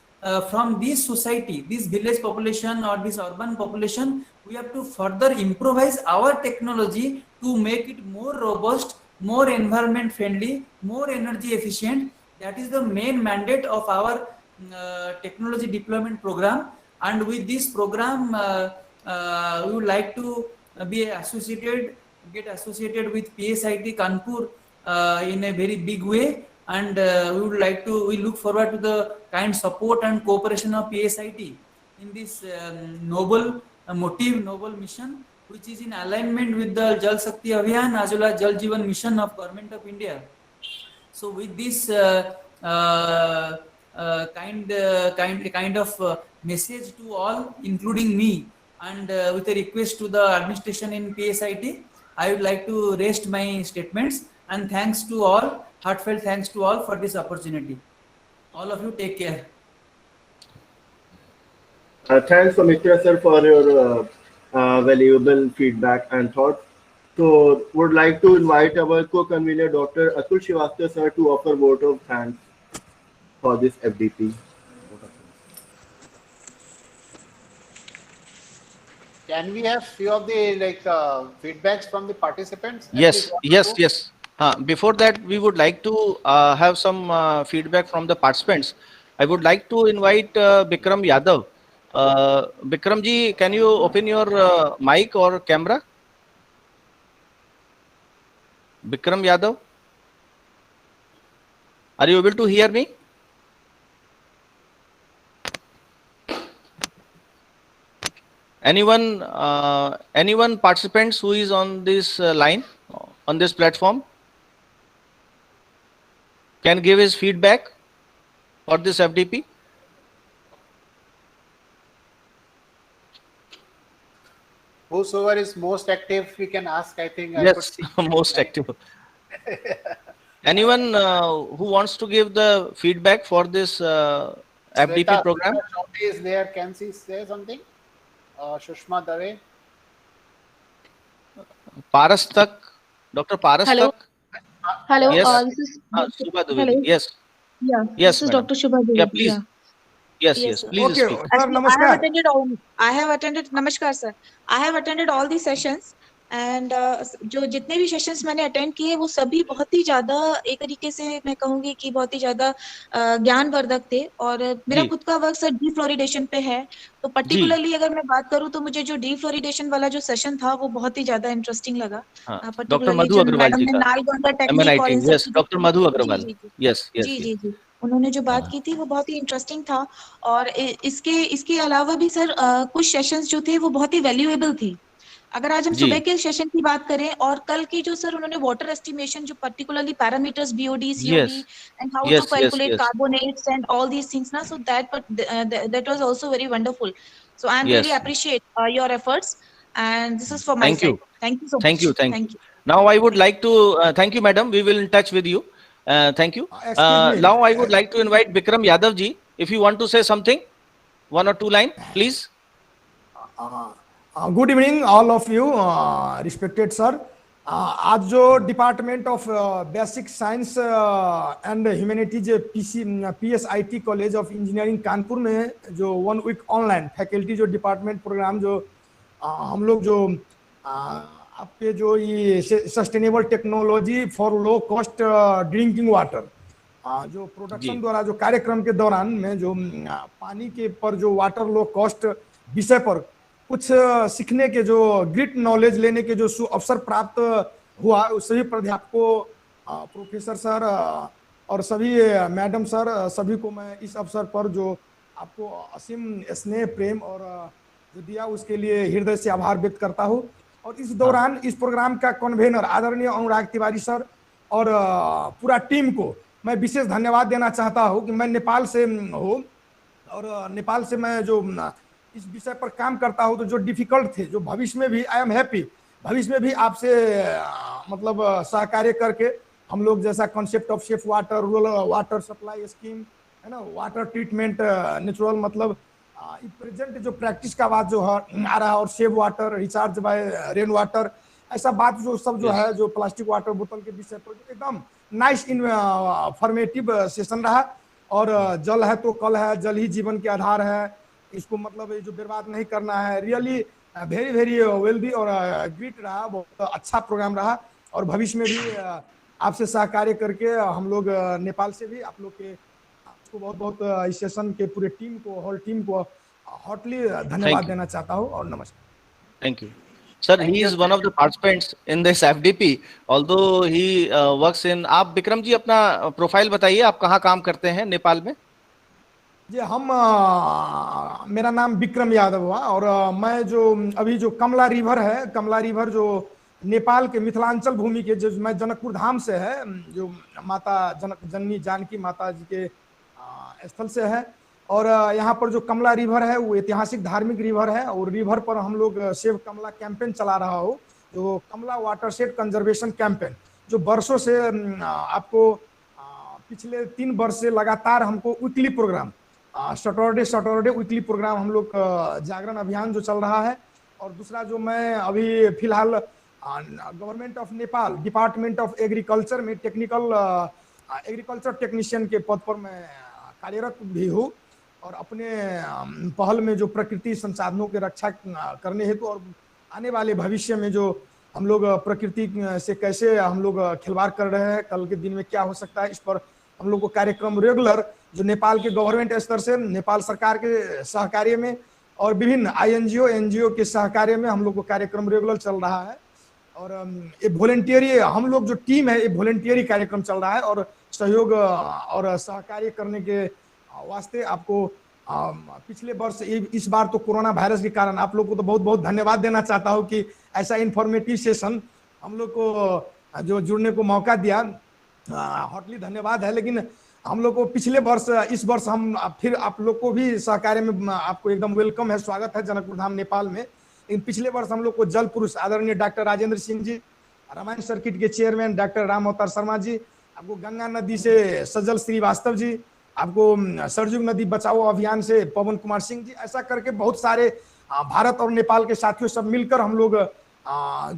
from this society, this village population or this urban population, we have to further improvise our technology to make it more robust, more environment friendly, more energy efficient. That is the main mandate of our technology deployment program. And with this program, we would like to get associated with PSIT Kanpur in a very big way, and we look forward to the kind support and cooperation of PSIT in this noble mission, which is in alignment with the Jal Shakti Abhiyan as well as Jal Jeevan mission of Government of India. So with this kind of message to all, including me, and with a request to the administration in PSIT, I would like to rest my statements, and thanks to all, heartfelt thanks to all for this opportunity. All of you take care. Thanks, Sumitra sir, for your valuable feedback and thoughts. So, would like to invite our co-convener, Dr. Atul Srivastava sir, to offer vote of thanks for this FDP. Can we have few of the feedbacks from the participants? Yes. Before that, we would like to have some feedback from the participants. I would like to invite Bikram Yadav. Bikram ji, can you open your mic or camera? Bikram Yadav, are you able to hear me? Anyone participants who is on this line, on this platform, can give his feedback for this FDP? Whosoever is most active, we can ask, I think. Yes, most active. Anyone who wants to give the feedback for this FDP program? Shweta is there. Can she say something? Shushma Dave. Parastak, Dr. Parastak. Hello. Hello. Yes. This is Shubha Dwivedi. Hello. Yes. Yeah. Yes, This is madam. Dr. Shubha Dwivedi. Yeah, please. Yeah. Yes. sir. Please Okay, speak. sir, Actually, namaskar. I have attended. Namaskar, sir. I have attended all the sessions, and जो जितने भी sessions मैंने attend किए वो सभी बहुत ही ज्यादा, एक तरीके से मैं कहूंगी कि बहुत ही ज्यादा ज्ञानवर्धक थे। और मेरा जी खुद का वर्क सर डीफ्लोरिडेशन पे है, तो जी पर्टिकुलरली अगर मैं बात करूँ तो मुझे जो डीफ्लोरिडेशन वाला जो सेशन था वो बहुत ही ज्यादा इंटरेस्टिंग लगा। हाँ, डॉक्टर पर्टिकुलरली मधु जो अग्रवाल मैडम जी ने का, नालगोंडा टेक्निक और इन एमएनआईटी, सब यस, चीजों डॉक्टर की, मधु जी अग्रवाल, जी जी यस यस जी यस। जी जी उन्होंने जो बात हाँ की थी वो बहुत ही इंटरेस्टिंग था। और इसके इसके अलावा भी सर कुछ सेशंस जो थे वो बहुत ही वैल्यूएबल थी। अगर आज हम जी सुबह के सेशन की बात करें और कल की जो सर उन्होंने वाटर एस्टिमेशन, जो particularly parameters BOD yes COD and how to yes yes calculate yes carbonates and all these things ना, so that was also very wonderful. So I am really yes, appreciate your efforts and this is for my thank you, side. Thank you so thank मच। you, thank you. Thank you. Now I would like to thank you, madam. We will in touch with you. Thank you. Excuse me. Now I would like to invite Bikram Yadav ji. If you want to say something, one or two line, please. Good evening all of you respected sir. आज जो department of basic science and humanities PSIT college of engineering Kanpur में जो 1 week online faculty जो department programme जो हम लोग जो आपके जो ये sustainable technology for low cost drinking water जो जी प्रोडक्शन द्वारा जो कार्यक्रम के दौरान में जो पानी के पर जो वाटर लो कॉस्ट विषय पर कुछ सीखने के जो ग्रिट नॉलेज लेने के जो अवसर प्राप्त हुआ, उस सभी प्राध्यापकों, प्रोफेसर सर और सभी मैडम सर, सभी को मैं इस अवसर पर जो आपको असीम स्नेह प्रेम और जो दिया उसके लिए हृदय से आभार व्यक्त करता हूँ। और इस दौरान इस प्रोग्राम का कन्वेनर आदरणीय अनुराग तिवारी सर और पूरा टीम को मैं विशेष धन्यवाद देना चाहता हूँ कि मैं नेपाल से हूँ और नेपाल से मैं जो इस विषय पर काम करता हूँ, तो जो डिफिकल्ट थे, जो भविष्य में भी आई एम हैप्पी भविष्य में भी आपसे मतलब सहकार्य करके हम लोग जैसा concept of safe water, rural water supply scheme है ना, वाटर ट्रीटमेंट नेचुरल, मतलब प्रेजेंट जो प्रैक्टिस का बात जो है आ रहा है, और save water, recharge by rain water, ऐसा बात जो सब जो है, जो प्लास्टिक वाटर बोतल के विषय पर एकदम नाइस इन्फॉर्मेटिव सेशन रहा। और जल है तो कल है, जल ही जीवन के आधार है, इसको मतलब ये जो बर्बाद नहीं करना है। रियली वेरी वेरी वेल्दी और ग्रेट रहा, बहुत अच्छा प्रोग्राम रहा। और भविष्य में भी आपसे सहकार्य करके हम लोग नेपाल से भी आप लोग के आपको बहुत बहुत इस सेशन के पूरे टीम को, होल टीम को हॉटली धन्यवाद देना चाहता हूँ और नमस्कार। Thank you. Sir, he is one of the participants in this FDP. Although he works in. आप विक्रम जी अपना प्रोफाइल बताइए, आप कहाँ काम करते हैं नेपाल में? जी मेरा नाम विक्रम यादव हुआ और मैं जो अभी जो कमला रिवर है, कमला रिवर जो नेपाल के मिथिलांचल भूमि के, जो मैं जनकपुर धाम से है, जो माता जननी जानकी माता जी के स्थल से है। और यहाँ पर जो कमला रिवर है वो ऐतिहासिक धार्मिक रिवर है, और रिवर पर हम लोग सेव कमला कैंपेन चला रहा हो, जो कमला वाटरशेड कंजर्वेशन कैंपेन, जो वर्षों से आपको पिछले 3 वर्ष से लगातार हमको weekly program Saturday weekly program हम लोग जागरण अभियान जो चल रहा है। और दूसरा जो मैं अभी फिलहाल government of Nepal department of agriculture में टेक्निकल एग्रीकल्चर टेक्नीशियन के पद पर मैं कार्यरत भी हूँ। और अपने पहल में जो प्रकृति संसाधनों की रक्षा करने हेतु और आने वाले भविष्य में जो हम लोग प्रकृति से कैसे हम लोग खिलवाड़ कर रहे हैं, कल के दिन में क्या हो सकता है, इस पर हम लोग को कार्यक्रम रेगुलर जो नेपाल के गवर्नमेंट स्तर से, नेपाल सरकार के सहकार्य में और विभिन्न INGO NGO के सहकार्य में हम लोग को कार्यक्रम रेगुलर चल रहा है। और ये वॉलंटियरी हम लोग जो टीम है, ये वॉलंटियरी कार्यक्रम चल रहा है। और सहयोग और सहकार्य करने के वास्ते आपको पिछले वर्ष, इस बार तो कोरोना वायरस के कारण आप लोग को तो बहुत बहुत धन्यवाद देना चाहता हूँ कि ऐसा इंफॉर्मेटिव सेशन हम लोग को जो जुड़ने को मौका दिया, हॉटली धन्यवाद है। लेकिन हम लोग को पिछले वर्ष, इस वर्ष हम फिर आप लोग को भी सहकार्य में आपको एकदम वेलकम है, स्वागत है जनकपुर धाम नेपाल में। लेकिन पिछले वर्ष हम लोग को जल पुरुष आदरणीय डॉक्टर राजेंद्र सिंह जी, रामायण सर्किट के चेयरमैन डॉक्टर राम अवतार शर्मा जी, आपको गंगा नदी से सज्जल श्रीवास्तव जी, आपको सरजुग नदी बचाओ अभियान से पवन कुमार सिंह जी, ऐसा करके बहुत सारे भारत और नेपाल के साथियों सब मिलकर हम लोग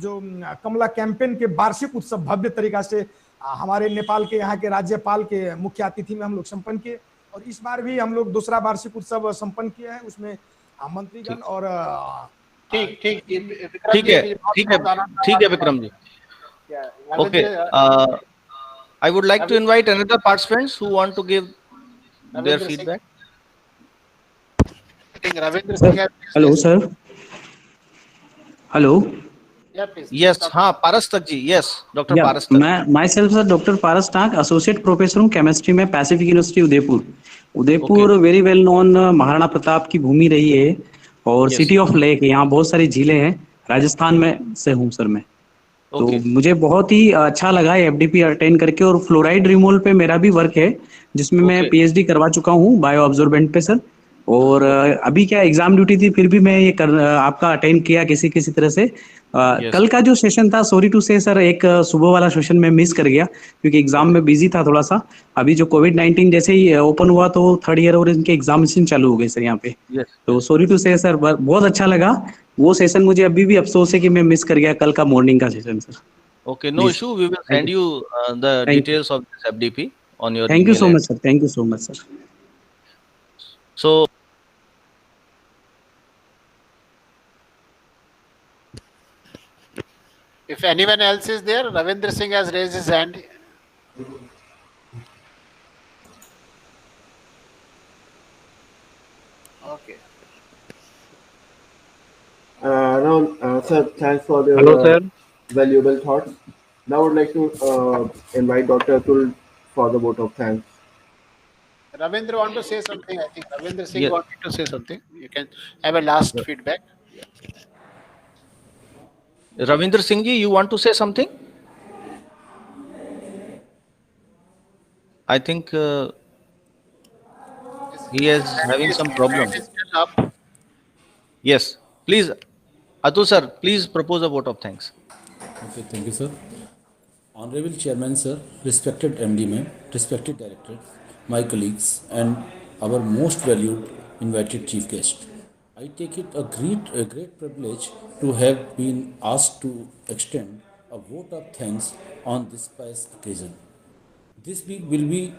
जो कमला कैंपेन के वार्षिक उत्सव भव्य तरीका से हमारे नेपाल के यहाँ के राज्यपाल के मुख्य अतिथि में हम लोग संपन्न किए। और इस बार भी हम लोग दूसरा वार्षिक उत्सव संपन्न किए हैं, उसमें मंत्रीगण और ठीक ठीक विक्रम ठीक जी है, भी बहुत ठीक है, बहुत आनंद आया ठीक है आपसे विक्रम बात जी. करके। Yeah, Okay. Ravindra I would like to invite another participants who want to give their Ravindra Singh, feedback. I think Ravindra sir Singh has hello sir hello Yeah, please Yes, talk. हाँ, पारस तक जी. Yes, Dr. या पारस तक. मैं myself sir doctor Paras Tak associate professor हूँ chemistry में Pacific University Udaipur Udaipur very well known Maharana Pratap की भूमि रही है और Yes. सिटी ऑफ लेक यहाँ बहुत सारी झीलें हैं राजस्थान में से हूँ सर मैं तो Okay. मुझे बहुत ही अच्छा लगा एफडीपी अटेंड करके और फ्लोराइड रिमूवल पे मेरा भी वर्क है जिसमें मैं Okay. पीएचडी करवा चुका हूँ बायो ऑब्जर्वेंट पे सर और अभी क्या एग्जाम ड्यूटी थी फिर भी मैं ये आपका अटेंड किया किसी किसी तरह से Yes. कल का जो सेशन था सॉरी टू से सर एक सुबह वाला सेशन में मिस कर गया क्योंकि एग्जाम में बिजी था थोड़ा सा अभी जो कोविड-19 जैसे ही ओपन हुआ तो थर्ड ईयर और इनके एग्जामिनेशन चालू हो गए सर यहाँ पे Yes. तो सॉरी टू से सर बहुत अच्छा लगा वो सेशन मुझे अभी भी अफसोस है कि मैं मिस कर गया कल का मॉर्निंग का session sir Okay, no Please. issue. We will Thank send you the Thank you. details of this FDP on your thank you email. So address. Much sir thank you so much sir So, If anyone else is there, Ravindra Singh has raised his hand. Okay. Now, sir, thanks for the Hello, sir. valuable thoughts. Now, I would like to invite Dr. Atul for the vote of thanks. Ravindra want to say something. I think Ravindra Singh Yes. wanted to say something. You can have a last feedback. Ravindra Singh ji, you want to say something? I think he is having some problem. Hand is still up. Yes, please, Atul sir, please propose a vote of thanks. Okay, thank you, sir. Honorable Chairman, sir, respected MD ma'am, respected director, my colleagues, and our most valued invited chief guest. I take it a great privilege to have been asked to extend a vote of thanks on this pious occasion. This week will be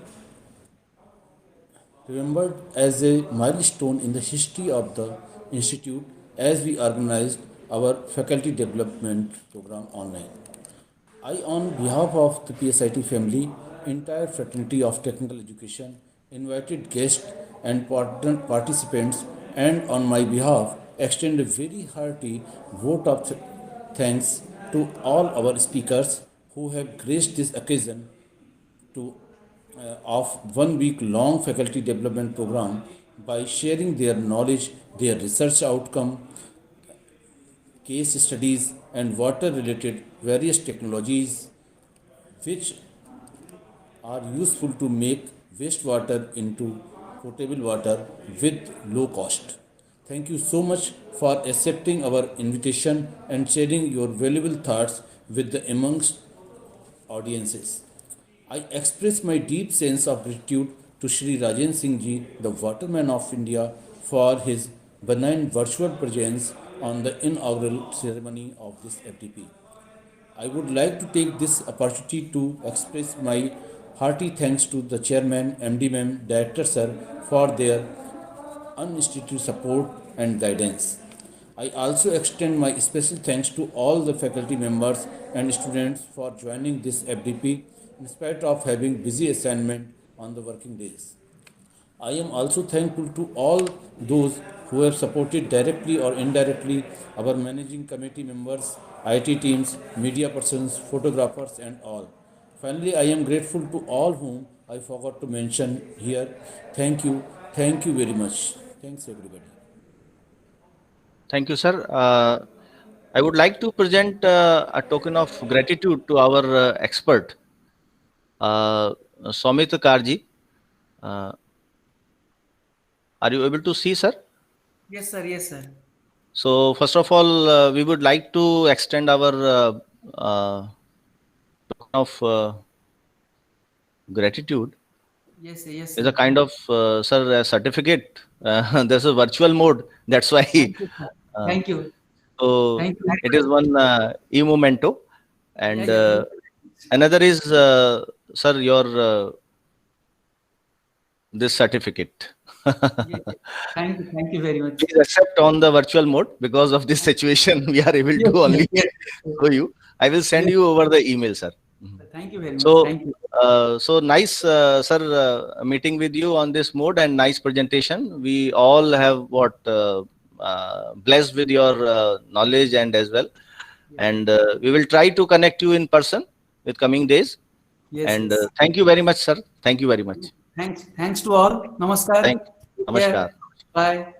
remembered as a milestone in the history of the institute as we organized our faculty development program online. I, on behalf of the PSIT family, entire fraternity of technical education, invited guests and participants, and on my behalf, extend a very hearty vote of thanks to all our speakers who have graced this occasion to of 1 week long faculty development program by sharing their knowledge, their research outcome, case studies, and water related various technologies which are useful to make wastewater into potable water with low cost. Thank you so much for accepting our invitation and sharing your valuable thoughts with the amongst audiences. I express my deep sense of gratitude to Shri Rajen Singh Ji, the Waterman of India, for his benign virtual presence on the inaugural ceremony of this FDP. I would like to take this opportunity to express my hearty thanks to the chairman, MD ma'am, director sir for their uninstituted support and guidance. I also extend my special thanks to all the faculty members and students for joining this FDP in spite of having busy assignment on the working days. I am also thankful to all those who have supported directly or indirectly our managing committee members, IT teams, media persons, photographers, and all. Finally, I am grateful to all whom I forgot to mention here. Thank you very much. Thanks, everybody. Thank you, sir. I would like to present a token of gratitude to our expert, Somit Karji. Are you able to see, sir? Yes, sir. Yes, sir. So, first of all, we would like to extend our token of gratitude. Yes, sir. Yes, It's sir. a kind of, sir, a certificate. There's a virtual mode. That's why. Thank you, sir. Thank you. So, Thank you. it is one e-memento. And Yeah, another is, sir, your this certificate. Thank you very much. Please accept on the virtual mode because of this situation. We are able to only show you. I will send you over the email, sir. Thank you very much. So, Thank you. so nice, sir, meeting with you on this mode and nice presentation. We all have blessed with your knowledge and as well. And we will try to connect you in person with coming days. Yes. And Yes. thank you very much, sir. Thank you very much. Thanks to all. Namaskar. Thank you. Namaskar. Bye.